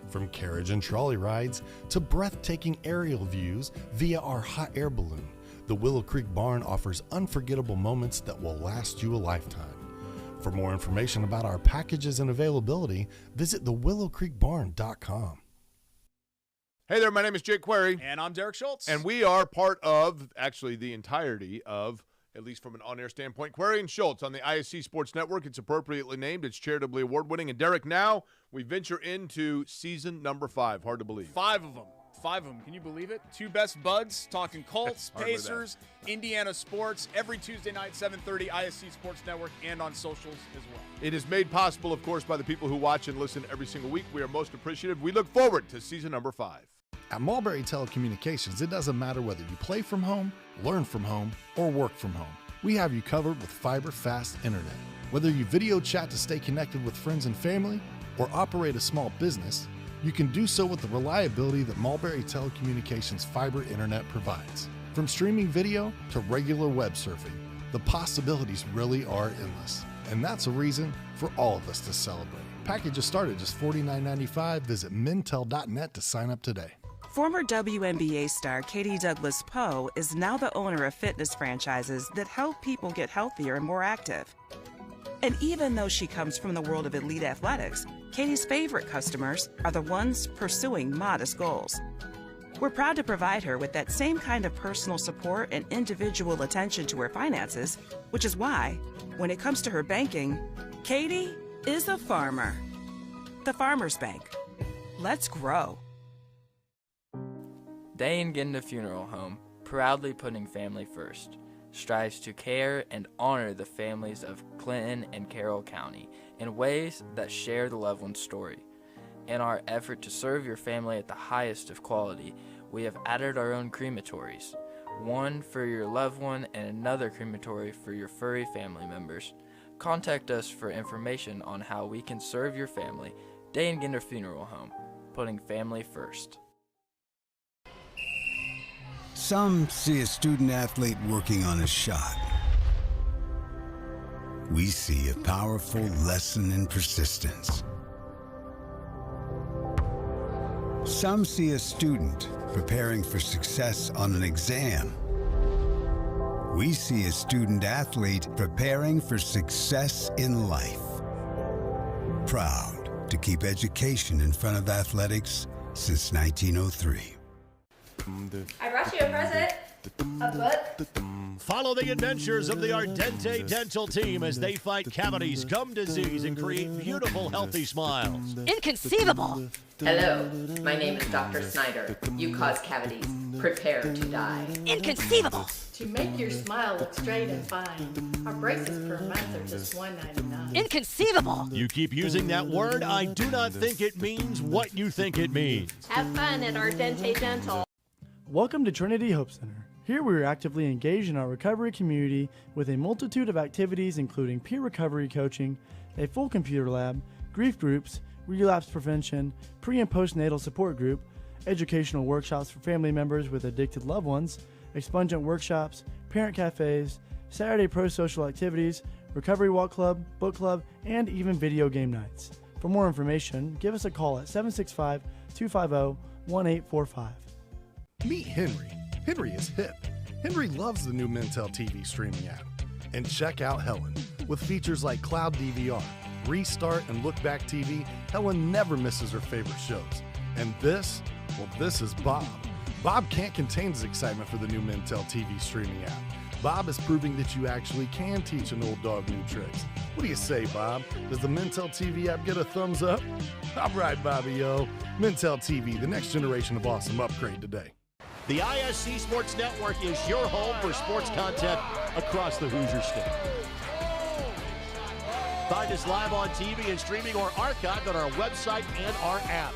From carriage and trolley rides to breathtaking aerial views via our hot air balloon, the Willow Creek Barn offers unforgettable moments that will last you a lifetime. For more information about our packages and availability, visit thewillowcreekbarn.com. Hey there, my name is Jake Query. And I'm Derek Schultz. And we are part of, actually, the entirety of, at least from an on-air standpoint, Query and Schultz on the ISC Sports Network. It's appropriately named. It's charitably award-winning. And Derek, now we venture into season number 5. Hard to believe. 5 of them. 5 of them. Can you believe it? 2 best buds, talking Colts, Pacers, Indiana sports, every Tuesday night, 7:30, ISC Sports Network, and on socials as well. It is made possible, of course, by the people who watch and listen every single week. We are most appreciative. We look forward to season number 5. At Mulberry Telecommunications, it doesn't matter whether you play from home, learn from home, or work from home. We have you covered with fiber-fast internet. Whether you video chat to stay connected with friends and family, or operate a small business, you can do so with the reliability that Mulberry Telecommunications fiber internet provides. From streaming video to regular web surfing, the possibilities really are endless. And that's a reason for all of us to celebrate. Packages start at just $49.95. Visit mintel.net to sign up today. Former WNBA star Katie Douglas Poe is now the owner of fitness franchises that help people get healthier and more active. And even though she comes from the world of elite athletics, Katie's favorite customers are the ones pursuing modest goals. We're proud to provide her with that same kind of personal support and individual attention to her finances, which is why, when it comes to her banking, Katie is a farmer. The Farmers Bank. Let's grow. Day and Ginda Funeral Home, proudly putting family first, strives to care and honor the families of Clinton and Carroll County in ways that share the loved one's story. In our effort to serve your family at the highest of quality, we have added our own crematories, one for your loved one and another crematory for your furry family members. Contact us for information on how we can serve your family. Day and Ginda Funeral Home, putting family first. Some see a student athlete working on a shot. We see a powerful lesson in persistence. Some see a student preparing for success on an exam. We see a student athlete preparing for success in life. Proud to keep education in front of athletics since 1903. I brought you a present. A book. Follow the adventures of the Ardente Dental team as they fight cavities, gum disease, and create beautiful, healthy smiles. Inconceivable. Hello, my name is Dr. Snyder. You cause cavities. Prepare to die. Inconceivable. To make your smile look straight and fine, our braces per month are just $1.99. Inconceivable. You keep using that word, I do not think it means what you think it means. Have fun at Ardente Dental. Welcome to Trinity Hope Center. Here we are actively engaged in our recovery community with a multitude of activities including peer recovery coaching, a full computer lab, grief groups, relapse prevention, pre- and postnatal support group, educational workshops for family members with addicted loved ones, expungent workshops, parent cafes, Saturday pro-social activities, recovery walk club, book club, and even video game nights. For more information, give us a call at 765-250-1845. Meet Henry. Henry is hip. Henry loves the new Mintel TV streaming app. And check out Helen. With features like Cloud DVR, Restart, and Look Back TV, Helen never misses her favorite shows. And this is Bob. Bob can't contain his excitement for the new Mintel TV streaming app. Bob is proving that you actually can teach an old dog new tricks. What do you say, Bob? Does the Mintel TV app get a thumbs up? All right, Bobby, yo. Mintel TV, the next generation of awesome. Upgrade today. The ISC Sports Network is your home for sports content across the Hoosier State. Find us live on TV and streaming or archived on our website and our app.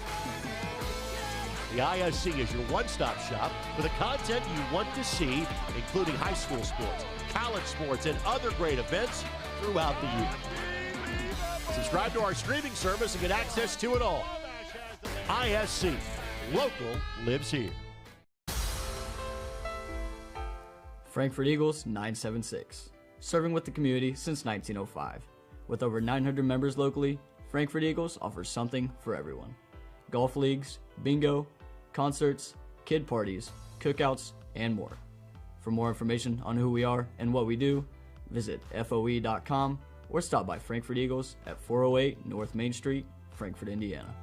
The ISC is your one-stop shop for the content you want to see, including high school sports, college sports, and other great events throughout the year. Subscribe to our streaming service and get access to it all. ISC, local lives here. Frankfort Eagles 976, serving with the community since 1905. With over 900 members locally, Frankfort Eagles offers something for everyone. Golf leagues, bingo, concerts, kid parties, cookouts, and more. For more information on who we are and what we do, visit FOE.com or stop by Frankfort Eagles at 408 North Main Street, Frankfort, Indiana.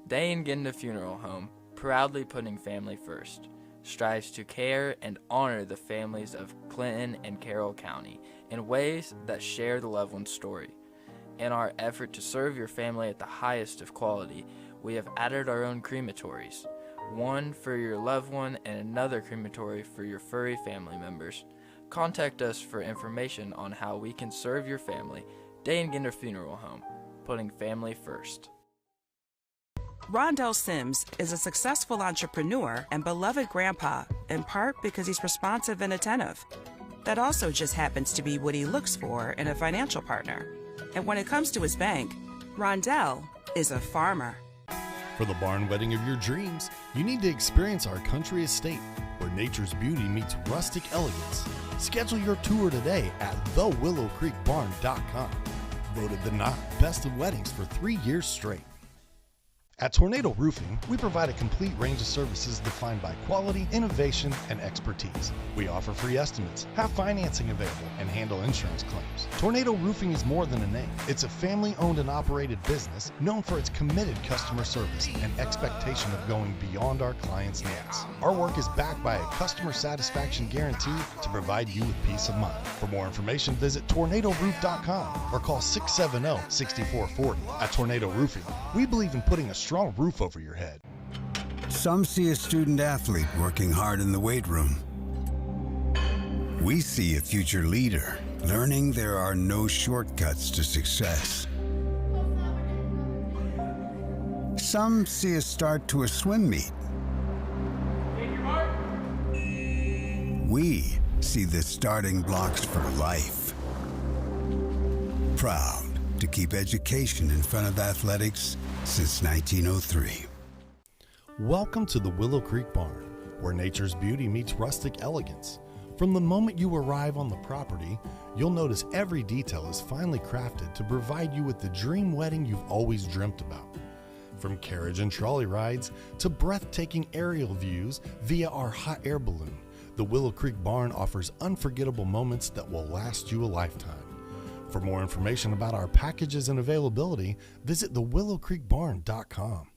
Day and Ginda Funeral Home, proudly putting family first, strives to care and honor the families of Clinton and Carroll County in ways that share the loved one's story. In our effort to serve your family at the highest of quality, we have added our own crematories, one for your loved one and another crematory for your furry family members. Contact us for information on how we can serve your family. Day and Ginda Funeral Home, putting family first. Rondell Sims is a successful entrepreneur and beloved grandpa, in part because he's responsive and attentive. That also just happens to be what he looks for in a financial partner. And when it comes to his bank, Rondell is a farmer. For the barn wedding of your dreams, you need to experience our country estate, where nature's beauty meets rustic elegance. Schedule your tour today at thewillowcreekbarn.com. Voted the Knot Best of Weddings for 3 years straight. At Tornado Roofing, we provide a complete range of services defined by quality, innovation, and expertise. We offer free estimates, have financing available, and handle insurance claims. Tornado Roofing is more than a name. It's a family-owned and operated business known for its committed customer service and expectation of going beyond our clients' needs. Our work is backed by a customer satisfaction guarantee to provide you with peace of mind. For more information, visit tornadoroof.com or call 670-6440. At Tornado Roofing, we believe in putting a strong roof over your head. Some see a student athlete working hard in the weight room. We see a future leader learning there are no shortcuts to success. Some see a start to a swim meet. We see the starting blocks for life. Proud to keep education in front of athletics since 1903. Welcome to the Willow Creek Barn, where nature's beauty meets rustic elegance. From the moment you arrive on the property, you'll notice every detail is finely crafted to provide you with the dream wedding you've always dreamt about. From carriage and trolley rides to breathtaking aerial views via our hot air balloon, the Willow Creek Barn offers unforgettable moments that will last you a lifetime. For more information about our packages and availability, visit thewillowcreekbarn.com.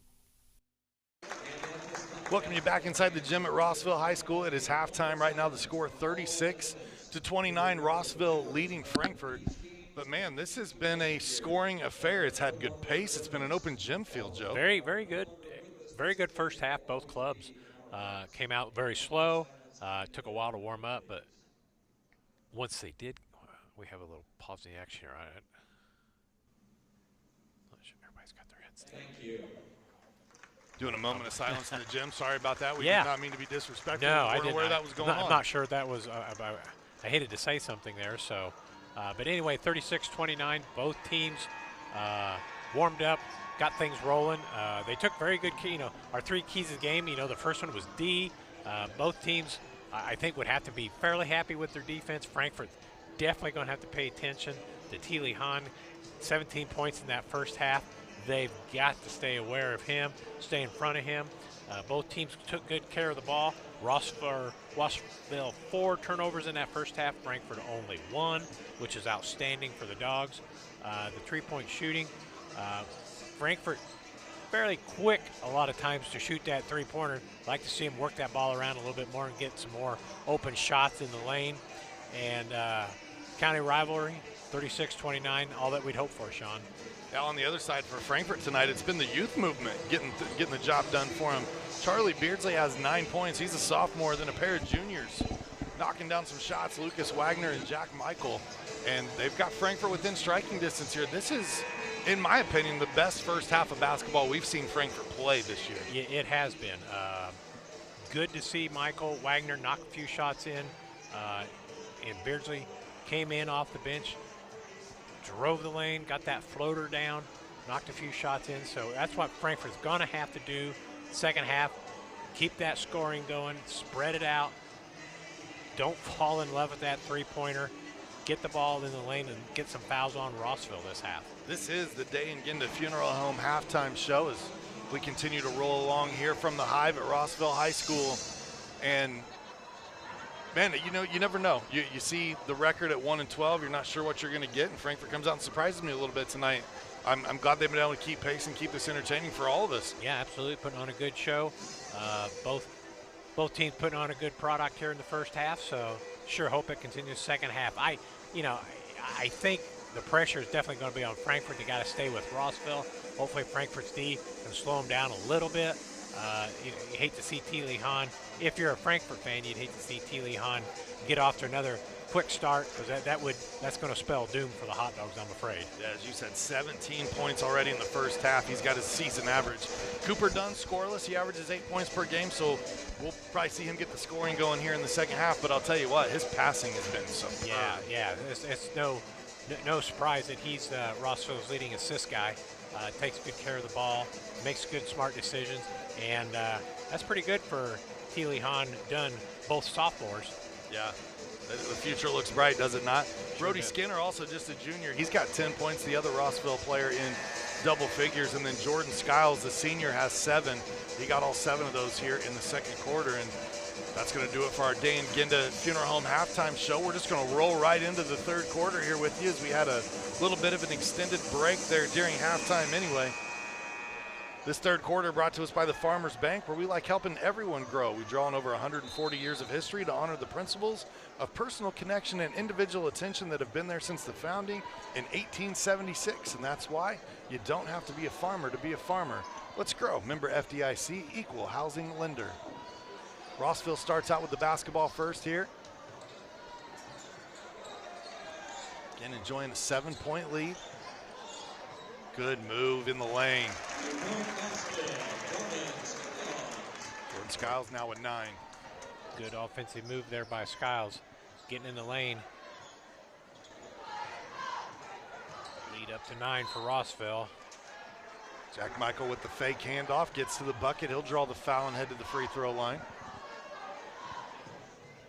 Welcome you back inside the gym at Rossville High School. It is halftime right now. The score 36-29. Rossville leading Frankfort. But man, this has been a scoring affair. It's had good pace. It's been an open gym field, Joe. Very, very good. Very good first half. Both clubs came out very slow. Took a while to warm up, but once they did, we have a little pause in the action here, right? Everybody's got their heads down. Thank you. Doing a moment of silence in the gym. Sorry about that. We did not mean to be disrespectful. No, we I didn't. Where that was going on. I'm not sure that was. I hated to say something there. So, but anyway, 36-29. Both teams warmed up, got things rolling. They took very good key. Our three keys of the game. The first one was D. Both teams, I think, would have to be fairly happy with their defense. Frankfort definitely going to have to pay attention to Teely Hahn. 17 points in that first half. They've got to stay aware of him, stay in front of him. Both teams took good care of the ball. Rossville 4 turnovers in that first half. Frankfort only 1, which is outstanding for the Dogs. The three-point shooting, Frankfort fairly quick a lot of times to shoot that three-pointer. Like to see him work that ball around a little bit more and get some more open shots in the lane. And county rivalry, 36-29, all that we'd hope for, Sean. Now on the other side for Frankfort tonight, it's been the youth movement getting the job done for him. Charlie Beardsley has 9 points. He's a sophomore, then a pair of juniors knocking down some shots, Lucas Wagner and Jack Michael. And they've got Frankfort within striking distance here. This is, in my opinion, the best first half of basketball we've seen Frankfort play this year. Yeah, it has been. Good to see Michael Wagner knock a few shots in. And Beardsley came in off the bench, drove the lane, got that floater down, knocked a few shots in. So that's what Frankfort's going to have to do second half. Keep that scoring going, spread it out. Don't fall in love with that three-pointer. Get the ball in the lane and get some fouls on Rossville this half. This is the Day and Ginda Funeral Home halftime show as we continue to roll along here from the Hive at Rossville High School. And man, you never know. You see the record at 1-12. You're not sure what you're going to get, and Frankfort comes out and surprises me a little bit tonight. I'm glad they've been able to keep pace and keep this entertaining for all of us. Yeah, absolutely, putting on a good show. Both teams putting on a good product here in the first half. So sure hope it continues second half. I think the pressure is definitely going to be on Frankfort. They got to stay with Rossville. Hopefully Frankfort's D can slow them down a little bit. You hate to see T. Lee Hahn. If you're a Frankfort fan, you'd hate to see T. Lee Hahn get off to another quick start, because that's going to spell doom for the Hot Dogs, I'm afraid. Yeah, as you said, 17 points already in the first half. He's got his season average. Cooper Dunn scoreless. He averages 8 points per game, so we'll probably see him get the scoring going here in the second half. But I'll tell you what, his passing has been superb. Yeah. It's no surprise that he's Rossville's leading assist guy. Takes good care of the ball, makes good, smart decisions, and that's pretty good for T. Lee Hahn Dunn, both sophomores. Yeah. The future looks bright, does it not? Brody Skinner, also just a junior. He's got 10 points, the other Rossville player in double figures. And then Jordan Skiles, the senior, has 7. He got all 7 of those here in the second quarter. And that's going to do it for our Day and Ginda Funeral Home halftime show. We're just going to roll right into the third quarter here with you, as we had a little bit of an extended break there during halftime anyway. This third quarter brought to us by the Farmers Bank, where we like helping everyone grow. We draw on over 140 years of history to honor the principles of personal connection and individual attention that have been there since the founding in 1876. And that's why you don't have to be a farmer to be a farmer. Let's grow. Member FDIC, equal housing lender. Rossville starts out with the basketball first here. Again, enjoying a 7-point lead. Good move in the lane. Jordan Skiles now with 9. Good offensive move there by Skiles, getting in the lane. Lead up to 9 for Rossville. Jack Michael with the fake handoff, gets to the bucket. He'll draw the foul and head to the free throw line.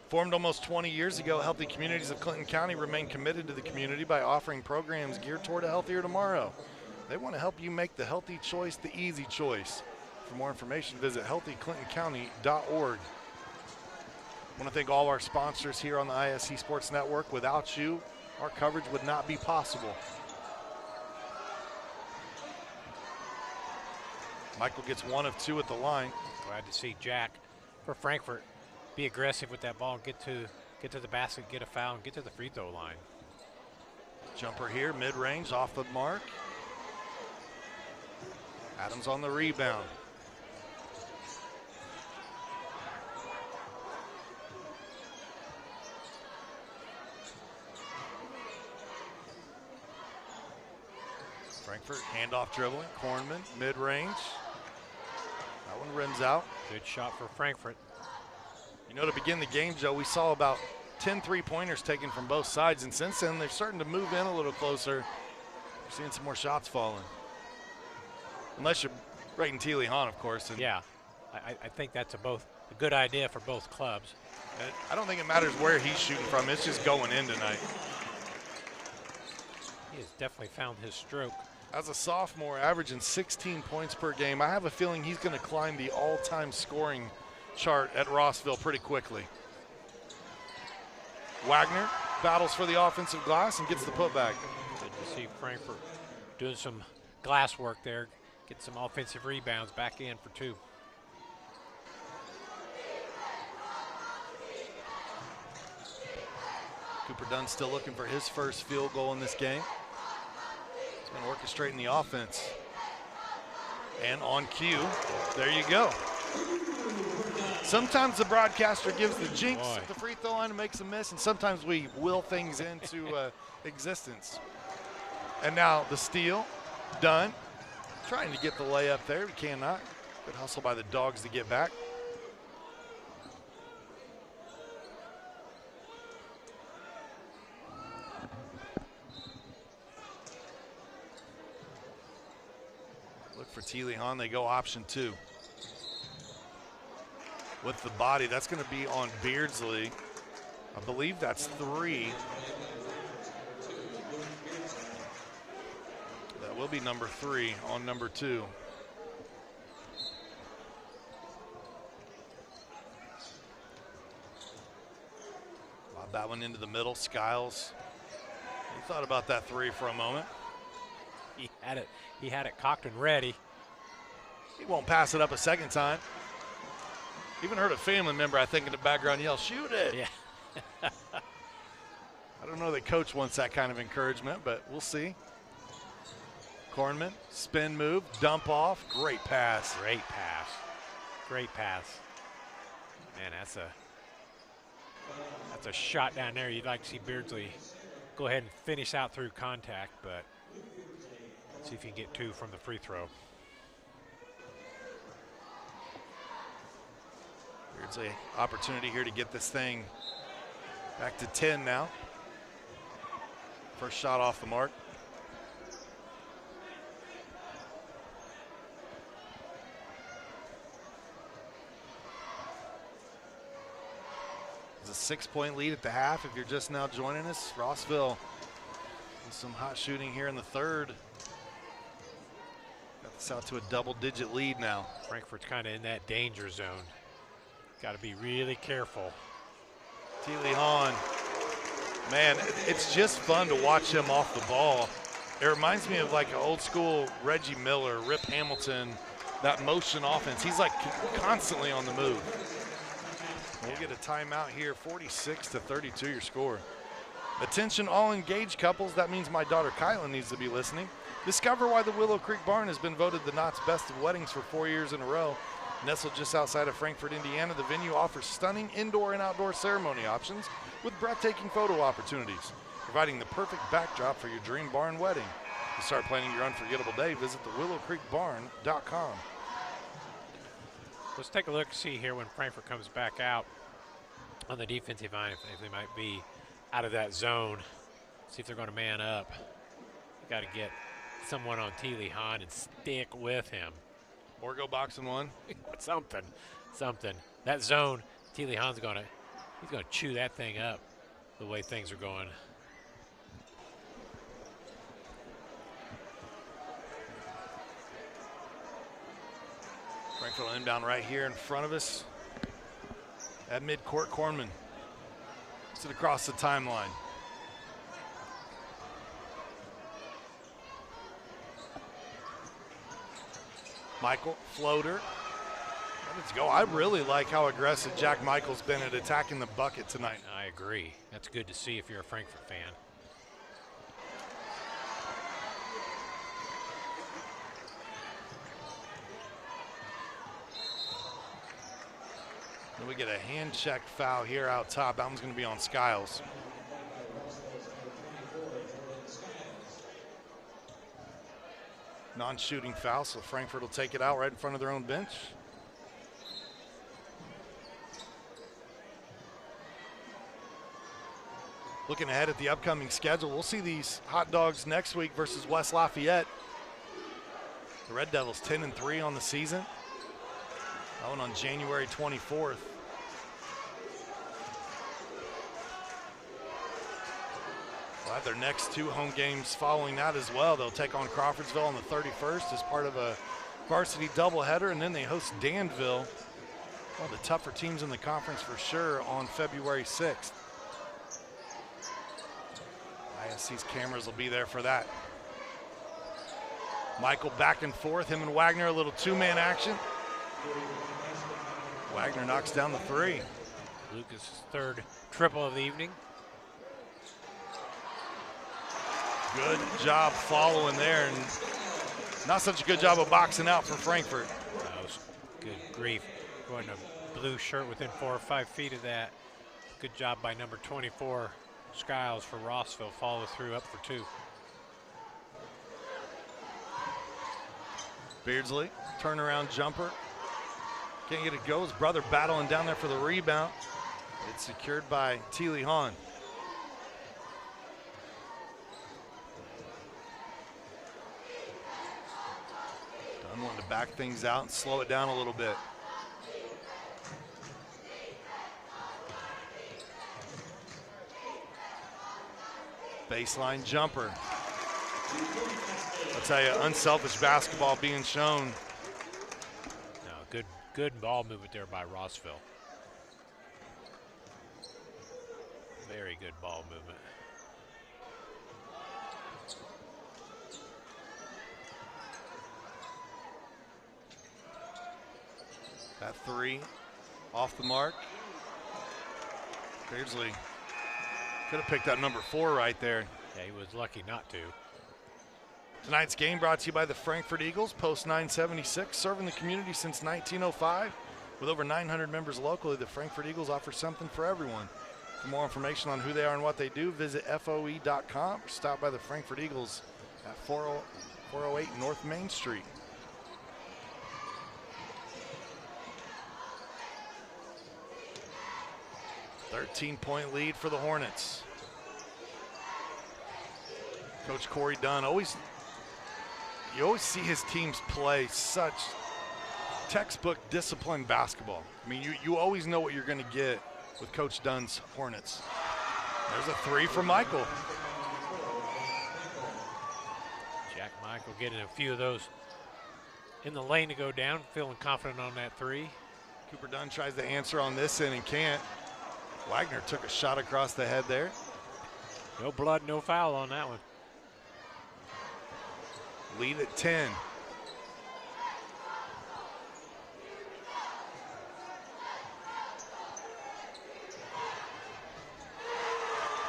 Formed almost 20 years ago, Healthy Communities of Clinton County remain committed to the community by offering programs geared toward a healthier tomorrow. They want to help you make the healthy choice the easy choice. For more information, visit healthyclintoncounty.org. I want to thank all our sponsors here on the ISC Sports Network. Without you, our coverage would not be possible. Michael gets 1 of 2 at the line. Glad to see Jack for Frankfort be aggressive with that ball, get to the basket, get a foul, and get to the free throw line. Jumper here, mid-range, off the mark. Adams on the rebound. Frankfort, handoff dribbling, Kornman, mid-range. That one rims out. Good shot for Frankfort. You know, to begin the game, Joe, we saw about 10 three-pointers taken from both sides, and since then, they're starting to move in a little closer. We're seeing some more shots falling. Unless you're rating T. Lee Hahn, of course. And yeah, I think that's a good idea for both clubs. I don't think it matters where he's shooting from. It's just going in tonight. He has definitely found his stroke. As a sophomore, averaging 16 points per game, I have a feeling he's going to climb the all-time scoring chart at Rossville pretty quickly. Wagner battles for the offensive glass and gets the putback. Good to see Frankfort doing some glass work there, get some offensive rebounds back in for 2. Cooper Dunn still looking for his first field goal in this game. He's been orchestrating the offense. And on cue, there you go. Sometimes the broadcaster gives the jinx at the free throw line and makes a miss, and sometimes we will things into existence. And now the steal, Dunn, trying to get the layup there, he cannot. Good hustle by the Dogs to get back. Look for Teely Hahn, they go option 2. With the body, that's going to be on Beardsley. I believe that's 3. That will be number 3 on number 2. Lob that one into the middle. Skiles. He thought about that 3 for a moment. He had it cocked and ready. He won't pass it up a second time. Even heard a family member, I think, in the background yell, "Shoot it!" Yeah. I don't know that coach wants that kind of encouragement, but we'll see. Kornman, spin move, dump off, great pass. Great pass. Great pass. Man, that's a shot down there. You'd like to see Beardsley go ahead and finish out through contact, but see if you can get 2 from the free throw. Beardsley, opportunity here to get this thing back to 10 now. First shot off the mark. It's a 6-point lead at the half. If you're just now joining us, Rossville with some hot shooting here in the third. Got this out to a double-digit lead now. Frankfort's kind of in that danger zone. Got to be really careful. Teely Hahn, man, it's just fun to watch him off the ball. It reminds me of like an old school Reggie Miller, Rip Hamilton, that motion offense. He's like constantly on the move. We'll get a timeout here, 46-32 your score. Attention all engaged couples, that means my daughter Kyla needs to be listening. Discover why the Willow Creek Barn has been voted the Knott's Best of Weddings for 4 years in a row. Nestled just outside of Frankfort, Indiana, the venue offers stunning indoor and outdoor ceremony options with breathtaking photo opportunities, providing the perfect backdrop for your dream barn wedding. To start planning your unforgettable day, visit thewillowcreekbarn.com. Let's take a look, see here when Frankfort comes back out on the defensive line, if they might be out of that zone. See if they're going to man up. Got to get someone on Teely Hahn and stick with him. Or go boxing 1. Something. That zone, Teely Hahn's he's gonna chew that thing up the way things are going. Frankfort inbound right here in front of us. At midcourt, Kornman. Sit across the timeline. Michael, floater. Let's go. I really like how aggressive Jack Michael's been at attacking the bucket tonight. I agree. That's good to see if you're a Frankfort fan. Then we get a hand check foul here out top. That one's going to be on Skiles. Non-shooting foul, so Frankfort will take it out right in front of their own bench. Looking ahead at the upcoming schedule, we'll see these Hot Dogs next week versus West Lafayette. The Red Devils 10-3 on the season. That one on January 24th. They'll have their next 2 home games following that as well. They'll take on Crawfordsville on the 31st as part of a varsity doubleheader, and then they host Danville, one of the tougher teams in the conference for sure, on February 6th. ISC's cameras will be there for that. Michael back and forth, him and Wagner, a little two-man action. Wagner knocks down the three. Lucas' third triple of the evening. Good job following there, and not such a good job of boxing out for Frankfort. That was good grief. Going to blue shirt within 4 or 5 feet of that. Good job by number 24, Skiles for Rossville. Follow through, up for 2. Beardsley, turnaround jumper. Can't get it go. His brother battling down there for the rebound. It's secured by Teely Hahn. Dunn wanting to back things out and slow it down a little bit. Baseline jumper. I'll tell you, unselfish basketball being shown. No, good ball movement there by Rossville. Very good ball movement. That three off the mark. Beardsley could have picked up number 4 right there. Yeah, he was lucky not to. Tonight's game brought to you by the Frankfort Eagles, Post 976, serving the community since 1905. With over 900 members locally, the Frankfort Eagles offer something for everyone. For more information on who they are and what they do, visit FOE.com or stop by the Frankfort Eagles at 408 North Main Street. $13-point lead for the Hornets. Coach Corey Dunn, you always see his teams play such textbook disciplined basketball. I mean, you always know what you're going to get with Coach Dunn's Hornets. There's a three from Michael. Jack Michael getting a few of those in the lane to go down, feeling confident on that three. Cooper Dunn tries to answer on this end and can't. Wagner took a shot across the head there. No blood, no foul on that one. Lead at 10.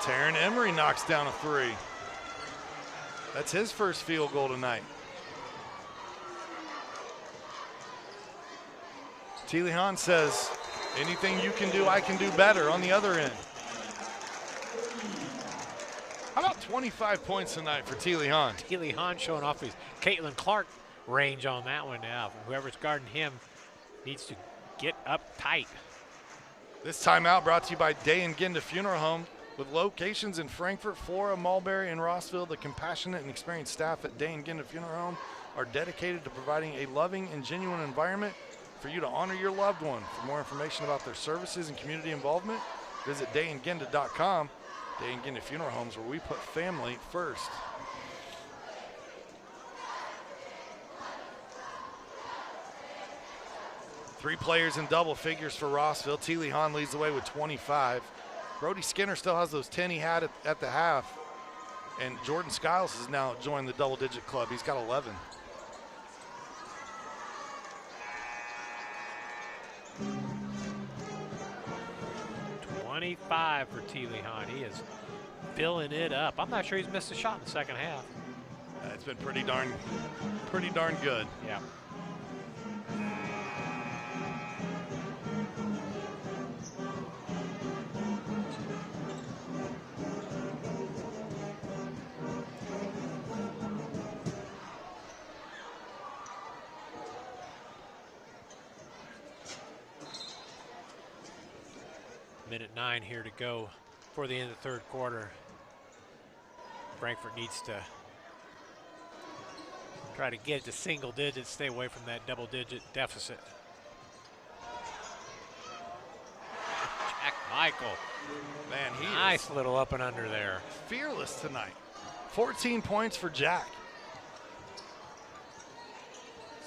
Taryn Emery knocks down a three. That's his first field goal tonight. Teely Hahn says, anything you can do, I can do better on the other end. How about 25 points tonight for Teely Hahn? Teely Hahn showing off his Caitlin Clark range on that one now. Whoever's guarding him needs to get up tight. This timeout brought to you by Day and Ginda Funeral Home. With locations in Frankfort, Flora, Mulberry, and Rossville, the compassionate and experienced staff at Day and Ginda Funeral Home are dedicated to providing a loving and genuine environment for you to honor your loved one. For more information about their services and community involvement, visit dayandginda.com. Day and Ginda Funeral Homes, where we put family first. Three players in double figures for Rossville. Teely Hahn leads the way with 25. Brody Skinner still has those 10 he had at the half. And Jordan Skiles has now joined the double-digit club. He's got 11. $25 for Teely Hahn. He is filling it up. I'm not sure he's missed a shot in the second half. It's been pretty darn good. Yeah. Minute 9 here to go for the end of the third quarter. Frankfort needs to try to get it to single digits, stay away from that double-digit deficit. Jack Michael. Man, he nice little up and under there. Fearless tonight. 14 points for Jack.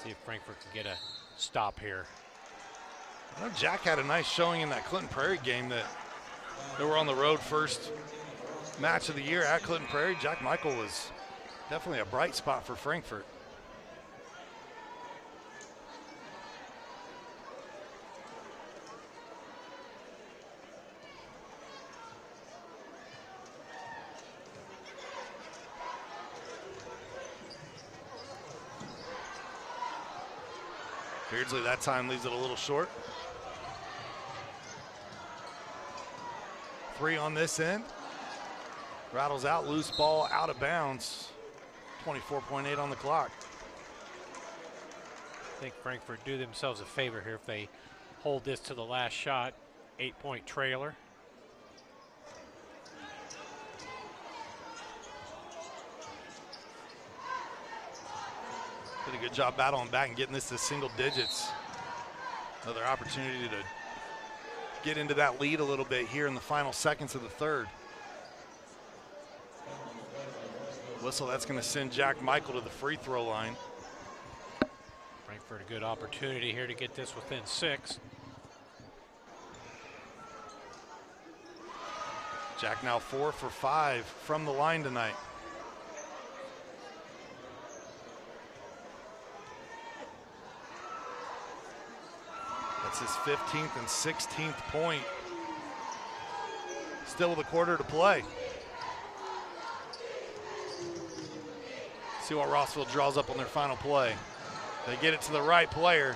See if Frankfort can get a stop here. I know Jack had a nice showing in that Clinton Prairie game that they were on the road first match of the year at Clinton Prairie. Jack Michael was definitely a bright spot for Frankfort. Beardsley that time leaves it a little short. 3 on this end. Rattles out, loose ball, out of bounds. 24.8 on the clock. I think Frankfort do themselves a favor here if they hold this to the last shot. 8-point trailer. Did a good job battling back and getting this to single digits. Another opportunity to get into that lead a little bit here in the final seconds of the third. Whistle, that's going to send Jack Michael to the free throw line. Frankfort a good opportunity here to get this within 6. Jack now 4 for 5 from the line tonight. That's his 15th and 16th point. Still with a quarter to play. See what Rossville draws up on their final play. They get it to the right player.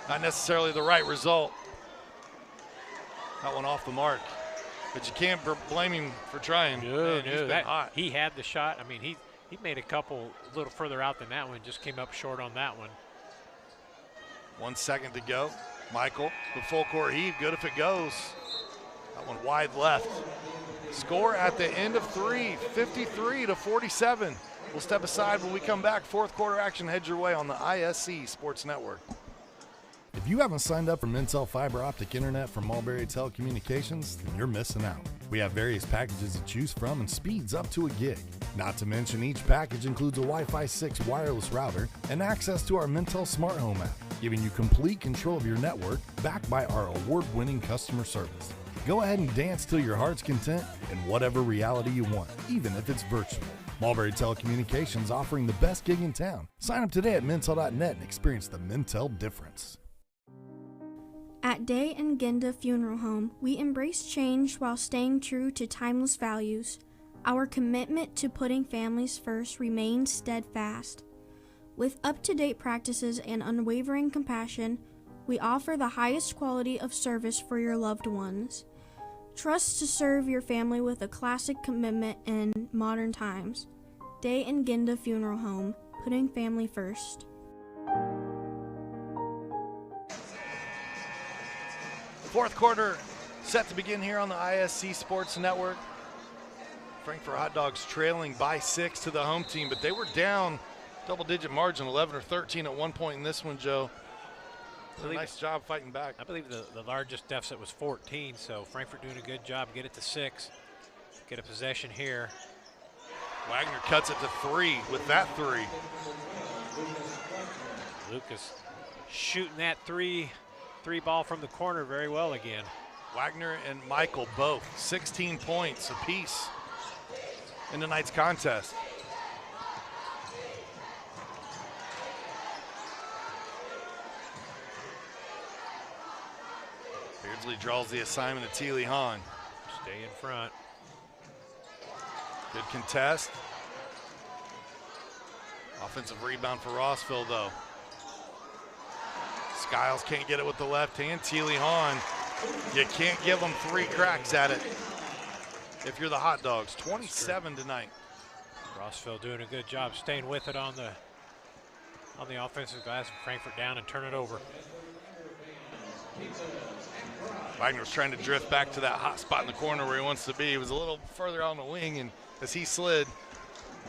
Not necessarily the right result. That one off the mark. But you can't blame him for trying. Man, he's been hot. He had the shot. I mean, he made a couple a little further out than that one. Just came up short on that one. 1 second to go. Michael, the full court heave, good if it goes. That one wide left. Score at the end of 3, 53-47. We'll step aside when we come back. Fourth quarter action heads your way on the ISC Sports Network. If you haven't signed up for Mintel Fiber Optic Internet from Mulberry Telecommunications, then you're missing out. We have various packages to choose from and speeds up to a gig. Not to mention each package includes a Wi-Fi 6 wireless router and access to our Mintel Smart Home app, giving you complete control of your network backed by our award-winning customer service. Go ahead and dance till your heart's content in whatever reality you want, even if it's virtual. Mulberry Telecommunications offering the best gig in town. Sign up today at Mintel.net and experience the Mintel difference. At Day and Ginda Funeral Home, we embrace change while staying true to timeless values. Our commitment to putting families first remains steadfast. With up-to-date practices and unwavering compassion, we offer the highest quality of service for your loved ones. Trust to serve your family with a classic commitment in modern times. Day and Ginda Funeral Home, putting family first. Fourth quarter set to begin here on the ISC Sports Network. Frankfort Hot Dogs trailing by 6 to the home team, but they were down double-digit margin, 11 or 13 at one point in this one, Joe. Did a nice job fighting back. I believe the largest deficit was 14, so Frankfort doing a good job. Get it to 6. Get a possession here. Wagner cuts it to 3 with that 3. Lucas shooting that three ball from the corner very well again. Wagner and Michael both 16 points apiece in tonight's contest. Beardsley draws the assignment to Teely Hahn. Stay in front. Good contest. Offensive rebound for Rossville, though. Skiles can't get it with the left hand. Teely Hahn, you can't give them 3 cracks at it if you're the Hot Dogs. 27 tonight. Rossville doing a good job staying with it on the offensive glass. Frankfort down and turn it over. Wagner was trying to drift back to that hot spot in the corner where he wants to be. He was a little further on the wing, and as he slid,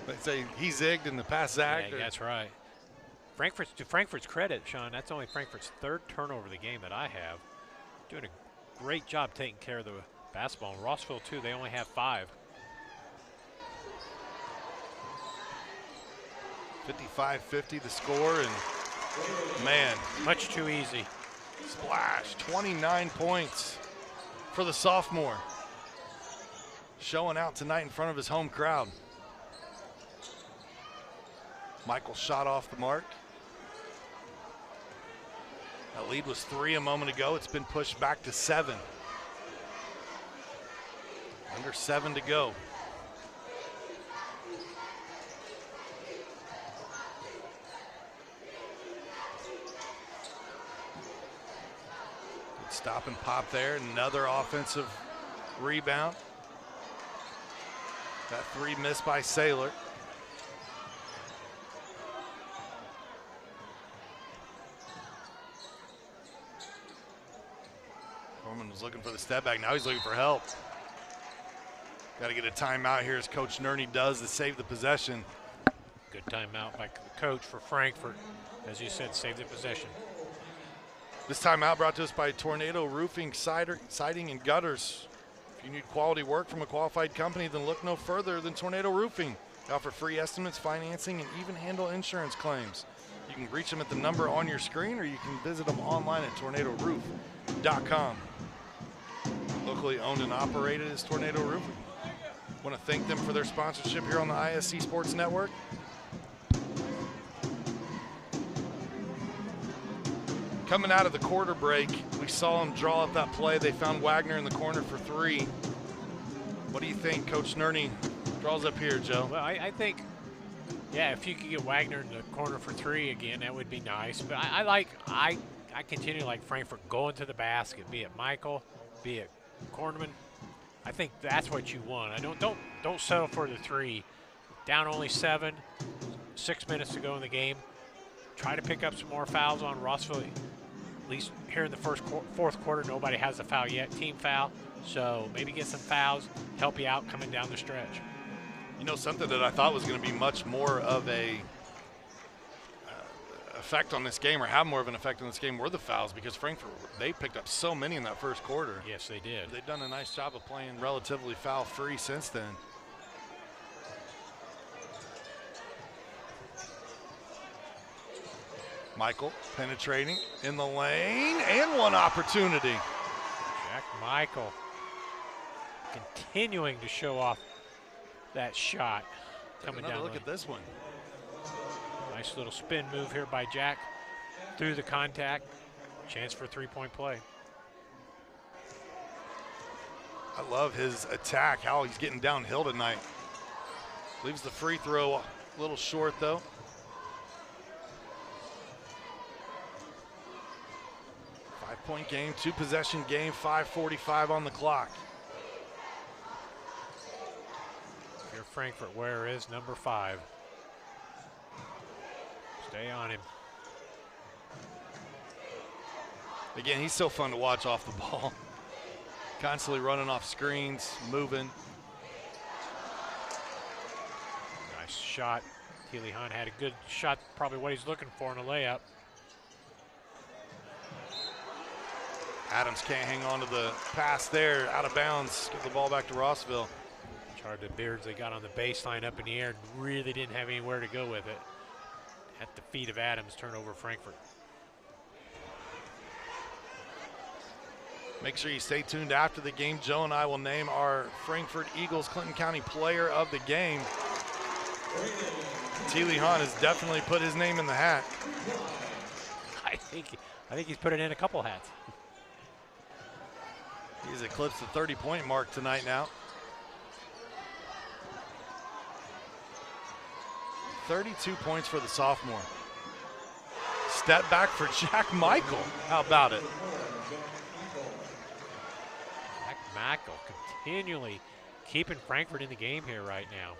they say he zigged and the pass zagged. Yeah, that's right. To Frankfort's credit, Sean, that's only Frankfort's 3rd turnover of the game that I have. Doing a great job taking care of the basketball. And Rossville, too, they only have 5. 55-50 the score, and man, much too easy. Splash, 29 points for the sophomore. Showing out tonight in front of his home crowd. Michael shot off the mark. That lead was 3 a moment ago. It's been pushed back to 7. Under 7 to go. stop and pop there. Another offensive rebound. That three missed by Saylor. Norman was looking for the step back. Now he's looking for help. Got to get a timeout here as Coach Nerney does to save the possession. Good timeout by the coach for Frankfort. As you said, save the possession. This timeout brought to us by Tornado Roofing, Siding, and Gutters. If you need quality work from a qualified company, then look no further than Tornado Roofing. They offer free estimates, financing, and even handle insurance claims. You can reach them at the number on your screen, or you can visit them online at tornadoroof.com. Locally owned and operated is Tornado Roofing. Want to thank them for their sponsorship here on the ISC Sports Network. Coming out of the quarter break, we saw them draw up that play. They found Wagner in the corner for three. What do you think Coach Nerney draws up here, Joe? Well, I think, yeah, if you could get Wagner in the corner for three again, that would be nice. But I continue to like Frankfort going to the basket, be it Michael, be it Kornman. I think that's what you want. Don't settle for the three. Down only 7, 6 minutes to go in the game. Try to pick up some more fouls on Rossville. At least here in the fourth quarter, nobody has a foul yet, team foul. So maybe get some fouls, help you out coming down the stretch. You know, something that I thought was going to be much more of a effect on this game, or have more of an effect on this game, were the fouls, because Frankfort, they picked up so many in that first quarter. Yes, they did. They've done a nice job of playing relatively foul-free since then. Michael penetrating in the lane, and one opportunity. Jack Michael continuing to show off that shot coming down. Look at this one. Nice little spin move here by Jack through the contact. Chance for a three-point play. I love his attack, how he's getting downhill tonight. Leaves the free throw a little short, though. Five-point game, two-possession game, 5:45 on the clock. Here, Frankfort, where is number 5? Stay on him. Again, he's so fun to watch off the ball. Constantly running off screens, moving. Nice shot. Keely Hunt had a good shot, probably what he's looking for in a layup. Adams can't hang on to the pass there, out of bounds. Give the ball back to Rossville. Charged the Beards, they got on the baseline up in the air and really didn't have anywhere to go with it. At the feet of Adams, turnover Frankfort. Make sure you stay tuned after the game. Joe and I will name our Frankfort Eagles Clinton County player of the game. Teely Hunt has definitely put his name in the hat. I think he's put it in a couple hats. He's eclipsed the 30-point mark tonight now. 32 points for the sophomore. Step back for Jack Michael. How about it? Jack Michael continually keeping Frankfort in the game here right now.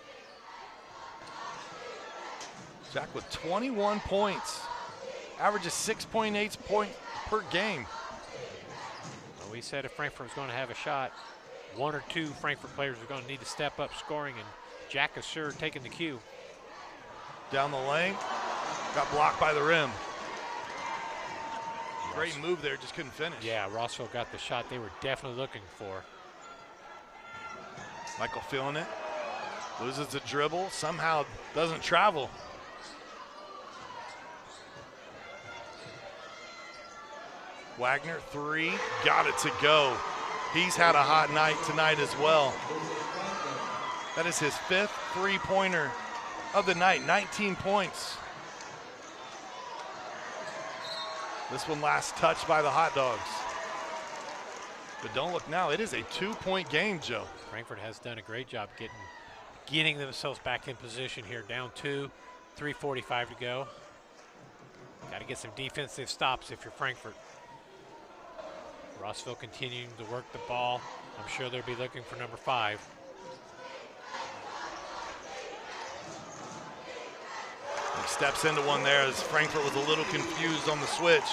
Jack with 21 points. Averages 6.8 points per game. Well, we said if Frankfort was going to have a shot, 1 or 2 Frankfort players are going to need to step up scoring, and Jack is sure taking the cue. Down the lane, got blocked by the rim. Great move there, just couldn't finish. Yeah, Rossville got the shot they were definitely looking for. Michael feeling it, loses the dribble, somehow doesn't travel. Wagner, 3, got it to go. He's had a hot night tonight as well. That is his 5th three-pointer of the night, 19 points. This one last touched by the Hot Dogs. But don't look now, it is a 2-point game, Joe. Frankfort has done a great job getting themselves back in position here. Down 2, 3:45 to go. Got to get some defensive stops if you're Frankfort. Rossville continuing to work the ball. I'm sure they'll be looking for number 5. He steps into one there as Frankfort was a little confused on the switch.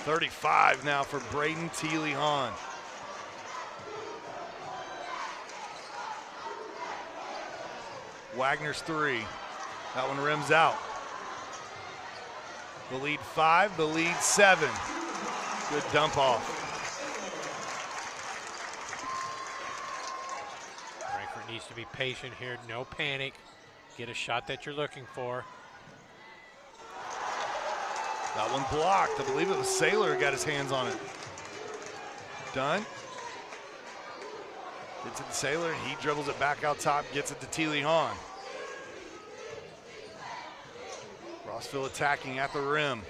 35 now for Braden Teely-Hahn. Wagner's 3. That one rims out. The lead 5, the lead 7. Good dump off. Frankfort needs to be patient here, no panic. Get a shot that you're looking for. That one blocked. I believe it was Saylor who got his hands on it. Dunn. Gets it to Saylor. He dribbles it back out top, gets it to Teely-Hahn. Rossville attacking at the rim.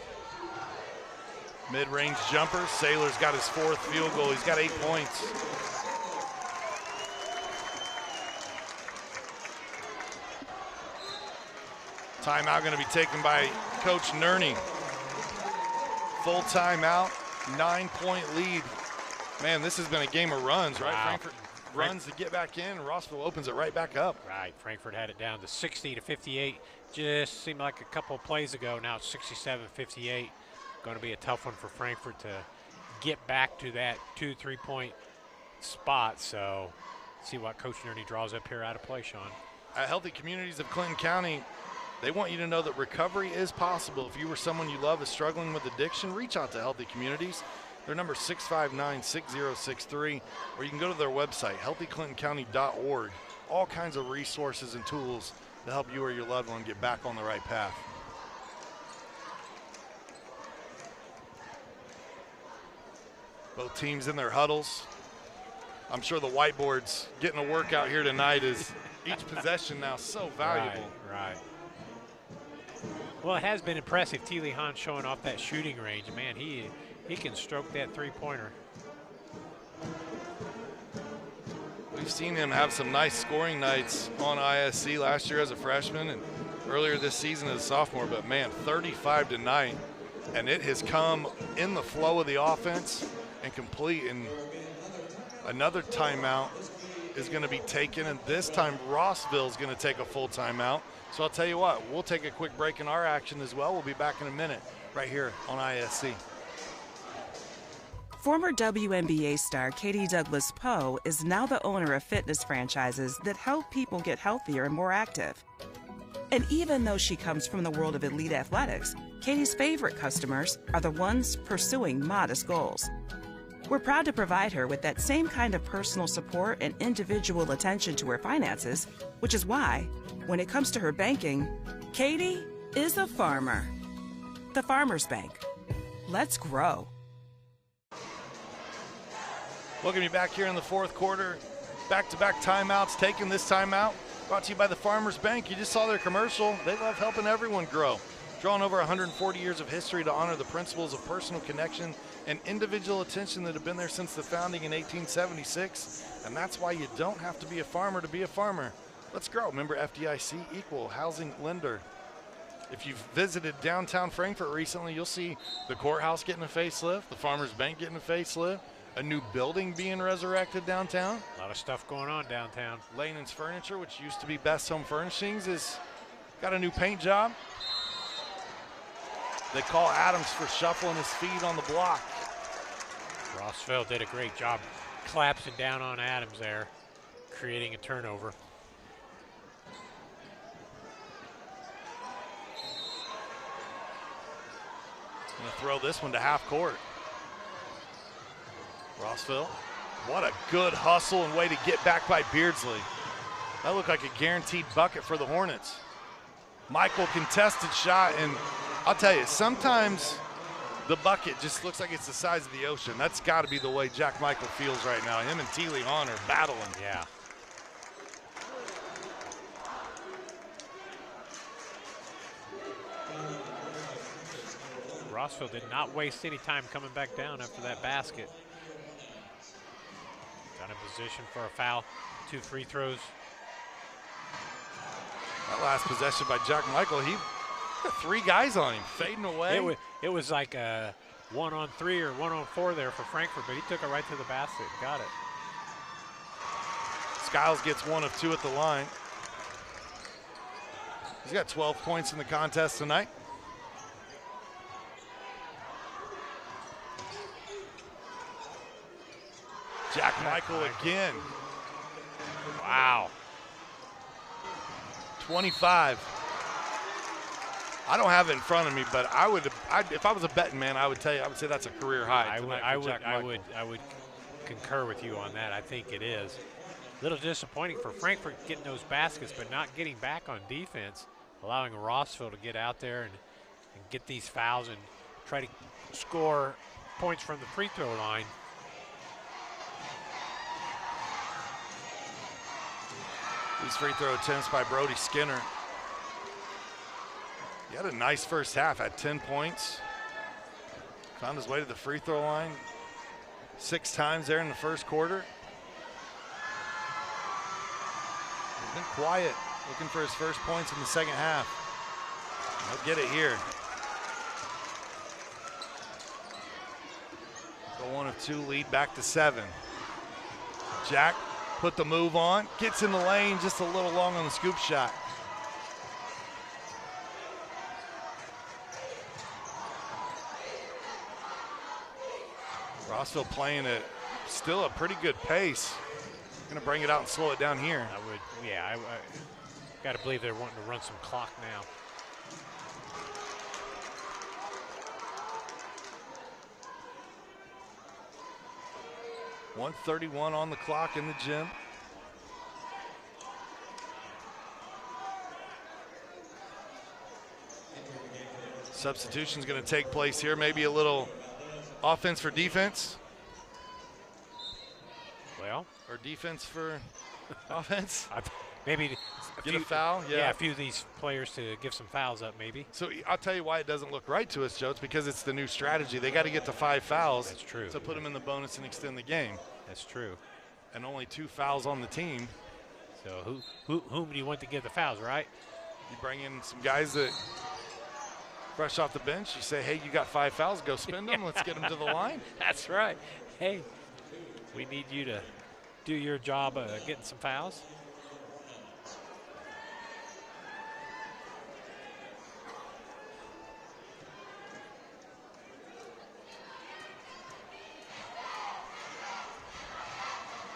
Mid-range jumper. Saylor's got his 4th field goal. He's got 8 points. Timeout going to be taken by Coach Nerney. Full timeout, 9-point lead. Man, this has been a game of runs, right? Wow. Frankfort runs to get back in, and Rossville opens it right back up. Right, Frankfort had it down to 60-58. Just seemed like a couple of plays ago. Now it's 67-58. Going to be a tough one for Frankfort to get back to that 2-3 point spot. So see what Coach Nerney draws up here out of play, Sean. At Healthy Communities of Clinton County, they want you to know that recovery is possible. If you or someone you love is struggling with addiction, reach out to Healthy Communities. Their number is 659-6063, or you can go to their website, healthyclintoncounty.org. All kinds of resources and tools to help you or your loved one get back on the right path. Both teams in their huddles. I'm sure the whiteboards getting a workout here tonight is each possession now so valuable. Right. Well, it has been impressive. Teely-Hahn showing off that shooting range. Man, he can stroke that 3-pointer. We've seen him have some nice scoring nights on ISC last year as a freshman and earlier this season as a sophomore, but man, 35 tonight, and it has come in the flow of the offense and complete. And another timeout is going to be taken, and this time Rossville is going to take a full timeout. So I'll tell you what, we'll take a quick break in our action as well. We'll be back in a minute right here on ISC. Former WNBA star Katie Douglas Poe is now the owner of fitness franchises that help people get healthier and more active. And even though she comes from the world of elite athletics, Katie's favorite customers are the ones pursuing modest goals. We're proud to provide her with that same kind of personal support and individual attention to her finances, which is why, when it comes to her banking, Katie is a farmer. The Farmers Bank. Let's grow. Welcome you back here in the 4th quarter. Back-to-back timeouts taken. This timeout brought to you by the Farmers Bank. You just saw their commercial. They love helping everyone grow. Drawing over 140 years of history to honor the principles of personal connection and individual attention that have been there since the founding in 1876. And that's why you don't have to be a farmer to be a farmer. Let's grow. Member FDIC, equal housing lender. If you've visited downtown Frankfort recently, you'll see the courthouse getting a facelift, the Farmers Bank getting a facelift, a new building being resurrected downtown. A lot of stuff going on downtown. Lanan's Furniture, which used to be Best Home Furnishings, has got a new paint job. They call Adams for shuffling his feet on the block. Rossville did a great job collapsing down on Adams there, creating a turnover. Gonna throw this one to half court. Rossville, what a good hustle and way to get back by Beardsley. That looked like a guaranteed bucket for the Hornets. Michael contested shot, and I'll tell you, sometimes the bucket just looks like it's the size of the ocean. That's got to be the way Jack Michael feels right now. Him and Teely-Hahn are battling. Yeah. Rossville did not waste any time coming back down after that basket. Got in position for a foul. 2 free throws. That last possession by Jack Michael, he had 3 guys on him, fading away. It was like a 1-on-3 or 1-on-4 there for Frankfort, but he took it right to the basket. Got it. Skiles gets 1 of 2 at the line. He's got 12 points in the contest tonight. Jack Michael again. Wow. 25. I don't have it in front of me, but if I was a betting man, I would say that's a career high. I would concur with you on that. I think it is. A little disappointing for Frankfort getting those baskets, but not getting back on defense, allowing Rossville to get out there and get these fouls and try to score points from the free throw line. These free throw attempts by Brody Skinner. He had a nice first half, had 10 points. Found his way to the free throw line 6 times there in the first quarter. He's been quiet, looking for his first points in the second half. He'll get it here. The 1 of 2 lead back to 7. Jack put the move on, gets in the lane, just a little long on the scoop shot. Rossville playing at still a pretty good pace. Gonna bring it out and slow it down here. I got to believe they're wanting to run some clock now. .131 on the clock in the gym. Substitution's going to take place here. Maybe a little offense for defense. Well, or defense for offense. Maybe get a foul. Yeah, a few of these players to give some fouls up, maybe. So I'll tell you why it doesn't look right to us, Joe. It's because it's the new strategy. They got to get to 5 fouls. That's true. To put them in the bonus and extend the game. That's true. And only 2 fouls on the team. So whom do you want to give the fouls, right? You bring in some guys that fresh off the bench. You say, hey, you got 5 fouls. Go spend them. Let's get them to the line. That's right. Hey, we need you to do your job getting some fouls.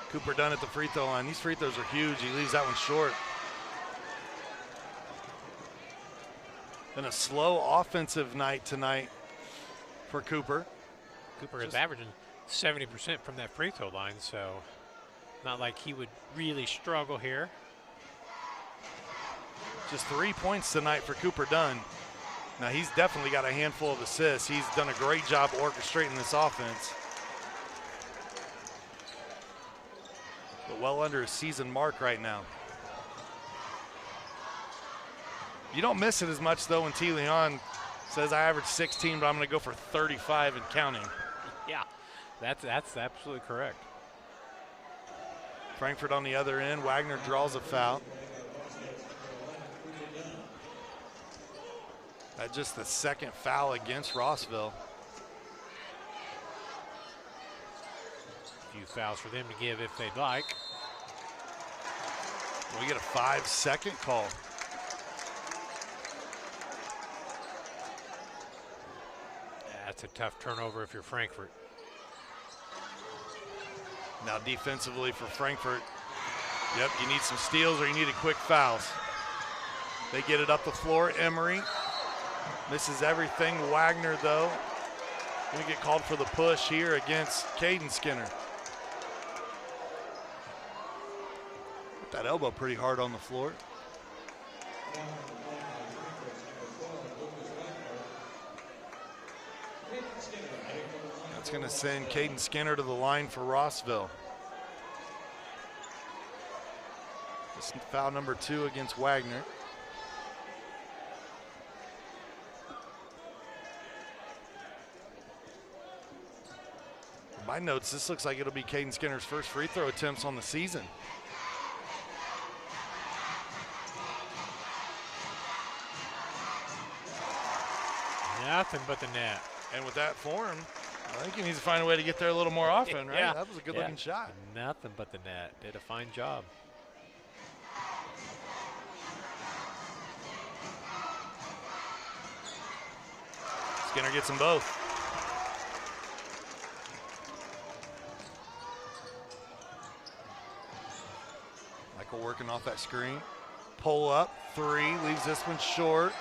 Cooper Dunn at the free throw line. These free throws are huge. He leaves that one short. And a slow offensive night tonight for Cooper. Cooper is averaging 70% from that free throw line, so not like he would really struggle here. Just 3 points tonight for Cooper Dunn. Now he's definitely got a handful of assists. He's done a great job orchestrating this offense. But well under his season mark right now. You don't miss it as much though when T. Leon says I average 16, but I'm going to go for 35 and counting. Yeah, that's absolutely correct. Frankfort on the other end. Wagner draws a foul. That's just the second foul against Rossville. A few fouls for them to give if they'd like. We get a 5-second call. That's a tough turnover if you're Frankfort. Now defensively for Frankfort, yep, you need some steals or you need a quick fouls. They get it up the floor. Emery misses everything. Wagner, though, going to get called for the push here against Caden Skinner. Put that elbow pretty hard on the floor. That's going to send Caden Skinner to the line for Rossville. This is foul number 2 against Wagner. My notes, this looks like it'll be Caden Skinner's first free throw attempts on the season. Nothing but the net. And with that form, I think he needs to find a way to get there a little more often, right? Yeah. That was a good-looking shot. Nothing but the net. Did a fine job. Skinner gets them both. Michael working off that screen. Pull up, 3, leaves this one short.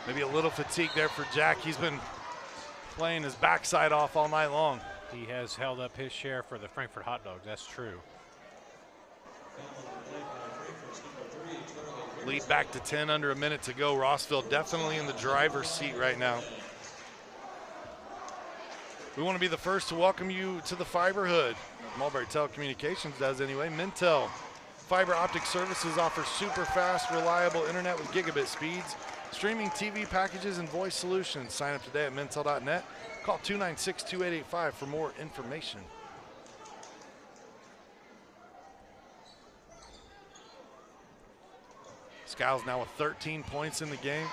Maybe a little fatigue there for Jack. He's been playing his backside off all night long. He has held up his share for the Frankfort Hot Dogs, that's true. Lead back to 10, under a minute to go. Rossville definitely in the driver's seat right now. We want to be the first to welcome you to the Fiberhood. Mulberry Telecommunications does anyway. Mintel Fiber Optic Services offers super fast, reliable internet with gigabit speeds, streaming TV packages, and voice solutions. Sign up today at mintel.net. Call 296-2885 for more information. Skiles now with 13 points in the game.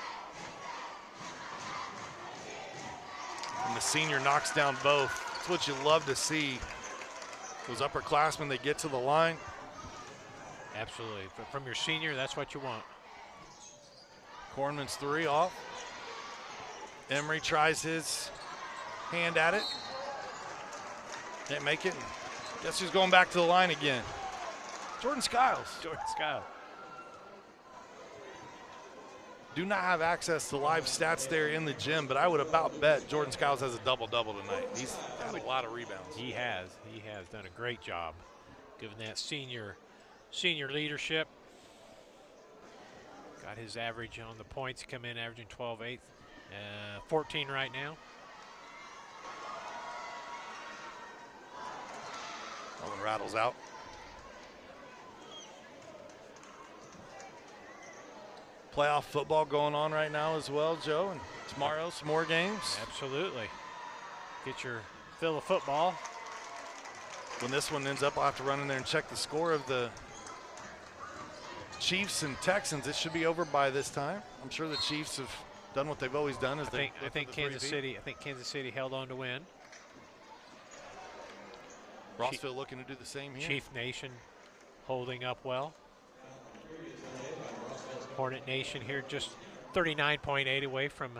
And the senior knocks down both. That's what you love to see. Those upperclassmen, they get to the line. Absolutely. But from your senior, that's what you want. Cornman's 3 off. Emery tries his hand at it. Can't make it. Guess who's going back to the line again? Jordan Skiles. Jordan Skiles. Do not have access to live stats there in the gym, but I would about bet Jordan Skiles has a double-double tonight. He's got a lot of rebounds. He has done a great job giving that senior leadership. Got his average on the points, come in averaging 12/8, 14 right now. Owen rattles out. Playoff football going on right now as well, Joe, and tomorrow some more games. Absolutely. Get your fill of football. When this one ends up, I'll have to run in there and check the score of the Chiefs and Texans. It should be over by this time. I'm sure the Chiefs have done what they've always done. I think Kansas City held on to win. Rossville looking to do the same here. Chief Nation holding up well. Hornet Nation here just 39.8 away from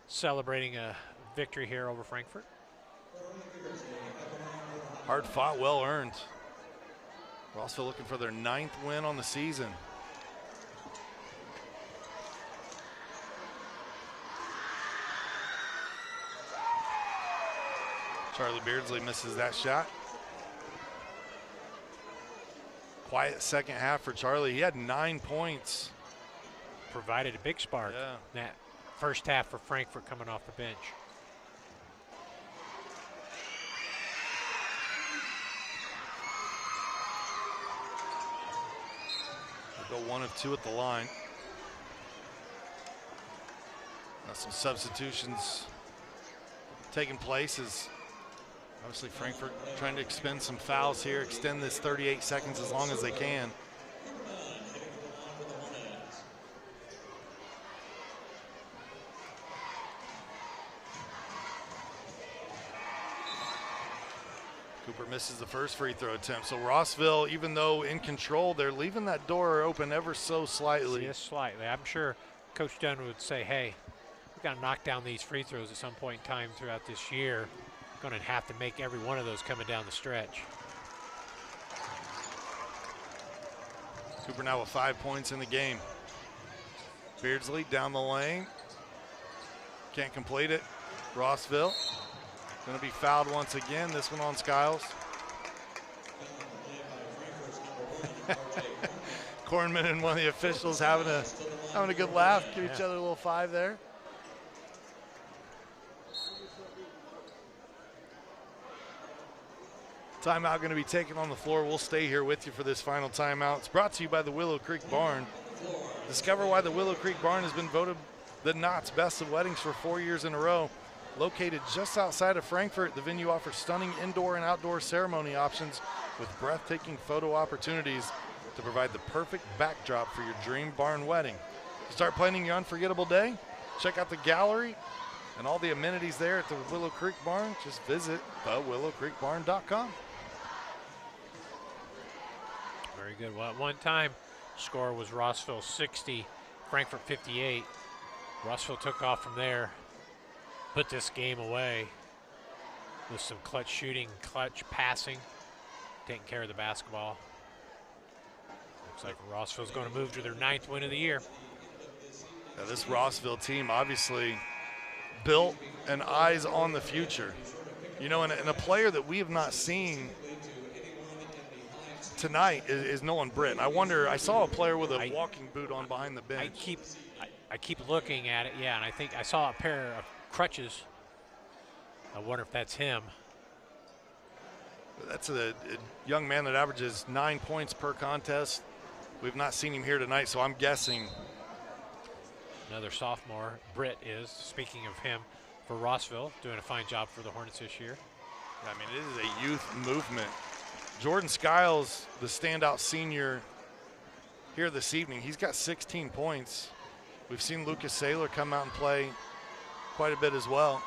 celebrating a victory here over Frankfort. Hard fought, well earned. Rossville looking for their 9th win on the season. Charlie Beardsley misses that shot. Quiet second half for Charlie. He had 9 points. Provided a big spark. Yeah. That first half for Frankfort coming off the bench. They'll go 1 of 2 at the line. Now some substitutions taking place as obviously Frankfort trying to expend some fouls here, extend this 38 seconds as long as they can. Cooper misses the first free throw attempt. So Rossville, even though in control, they're leaving that door open ever so slightly. Just slightly. I'm sure Coach Dunn would say, hey, we've got to knock down these free throws at some point in time throughout this year. Going to have to make every one of those coming down the stretch. Cooper now with 5 points in the game. Beardsley down the lane. Can't complete it. Rossville going to be fouled once again. This one on Skiles. Cornman and one of the officials having a good laugh. Give each other a little 5 there. Timeout going to be taken on the floor. We'll stay here with you for this final timeout. It's brought to you by the Willow Creek Barn. Discover why the Willow Creek Barn has been voted the Knott's Best of Weddings for 4 years in a row. Located just outside of Frankfort, the venue offers stunning indoor and outdoor ceremony options with breathtaking photo opportunities to provide the perfect backdrop for your dream barn wedding. Start planning your unforgettable day. Check out the gallery and all the amenities there at the Willow Creek Barn. Just visit thewillowcreekbarn.com. Very good. Well, at one time, score was Rossville 60, Frankfort 58. Rossville took off from there, put this game away with some clutch shooting, clutch passing, taking care of the basketball. Looks like Rossville's going to move to their 9th win of the year. Now, this Rossville team obviously built and eyes on the future. You know, and a player that we have not seen tonight is Nolan Britt. And I wonder, I saw a player with a walking boot on behind the bench. I keep looking at it, yeah, and I think I saw a pair of crutches. I wonder if that's him. That's a young man that averages 9 points per contest. We've not seen him here tonight, so I'm guessing. Another sophomore, Britt is, speaking of him, for Rossville, doing a fine job for the Hornets this year. I mean, it is a youth movement. Jordan Skiles, the standout senior here this evening, he's got 16 points. We've seen Lucas Saylor come out and play quite a bit as well.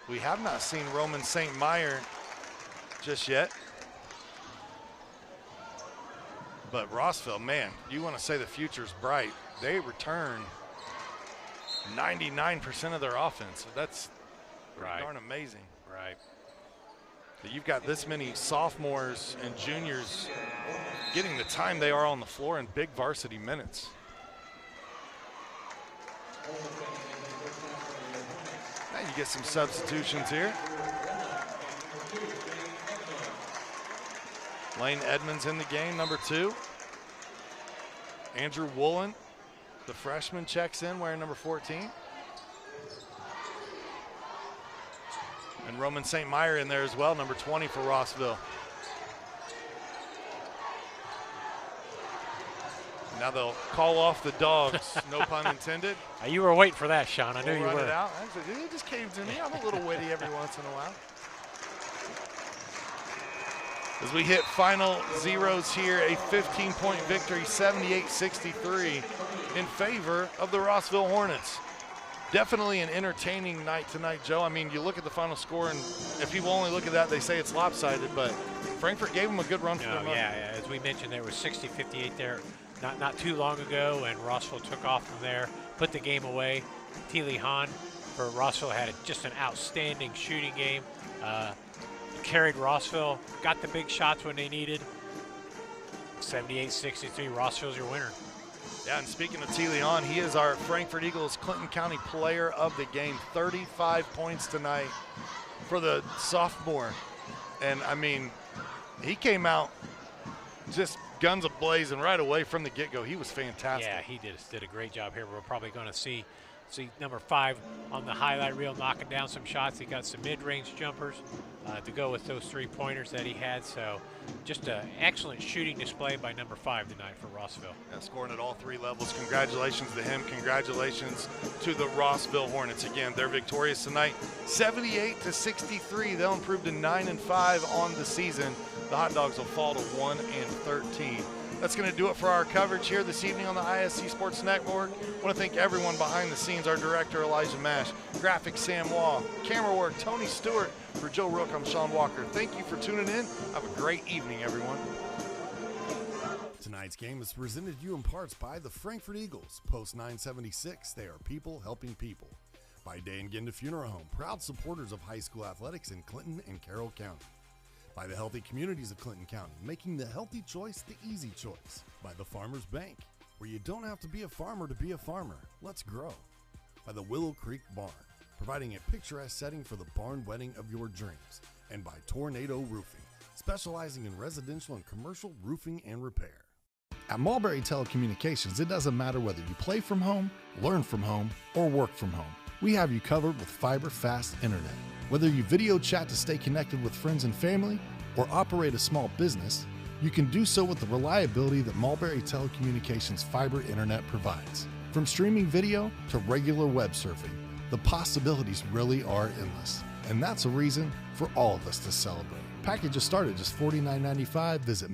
We have not seen Roman St. Meyer just yet. But Rossville, man, you want to say the future's bright. They return 99% of their offense. So that's darn amazing. Right. That you've got this many sophomores and juniors getting the time they are on the floor in big varsity minutes. Now you get some substitutions here. Lane Edmonds in the game, number 2. Andrew Woolen, the freshman, checks in wearing number 14. And Roman St. Meyer in there as well, number 20 for Rossville. Now they'll call off the dogs, no pun intended. You were waiting for that, Sean. I knew We'll you run were. it out. It just came to me. I'm a little witty every once in a while. As we hit final zeros here, a 15-point victory, 78-63 in favor of the Rossville Hornets. Definitely an entertaining night tonight, Joe. I mean, you look at the final score, and if people only look at that, they say it's lopsided, but Frankfort gave them a good run for their money. Yeah, as we mentioned, there was 60-58 there not too long ago, and Rossville took off from there, put the game away. Teely Hahn for Rossville had just an outstanding shooting game. Carried Rossville, got the big shots when they needed. 78-63, Rossville's your winner. Yeah, and speaking of Teely Hahn, he is our Frankfort Eagles Clinton County player of the game. 35 points tonight for the sophomore. And, I mean, he came out just guns a-blazing right away from the get-go. He was fantastic. Yeah, he did a great job here. We're probably going to see number 5 on the highlight reel knocking down some shots. He got some mid-range jumpers to go with those 3-pointers that he had. So just an excellent shooting display by number 5 tonight for Rossville. Yeah, scoring at all 3 levels. Congratulations to him. Congratulations to the Rossville Hornets. Again, they're victorious tonight, 78-63. They'll improve to 9-5 on the season. The Hot Dogs will fall to 1-13. That's going to do it for our coverage here this evening on the ISC Sports Network. I want to thank everyone behind the scenes, our director, Elijah Mash, graphics, Sam Waugh, camera work, Tony Stewart. For Joe Rook, I'm Sean Walker. Thank you for tuning in. Have a great evening, everyone. Tonight's game is presented to you in parts by the Frankfort Eagles. Post 976, they are people helping people. By Day and Ginda Funeral Home, proud supporters of high school athletics in Clinton and Carroll County. By the healthy communities of Clinton County, making the healthy choice the easy choice. By the Farmers Bank, where you don't have to be a farmer to be a farmer. Let's grow. By the Willow Creek Barn, providing a picturesque setting for the barn wedding of your dreams. And by Tornado Roofing, specializing in residential and commercial roofing and repair. At Mulberry Telecommunications, it doesn't matter whether you play from home, learn from home, or work from home. We have you covered with fiber-fast internet. Whether you video chat to stay connected with friends and family, or operate a small business, you can do so with the reliability that Mulberry Telecommunications fiber internet provides. From streaming video to regular web surfing, the possibilities really are endless. And that's a reason for all of us to celebrate. Packages start at just $49.95. Visit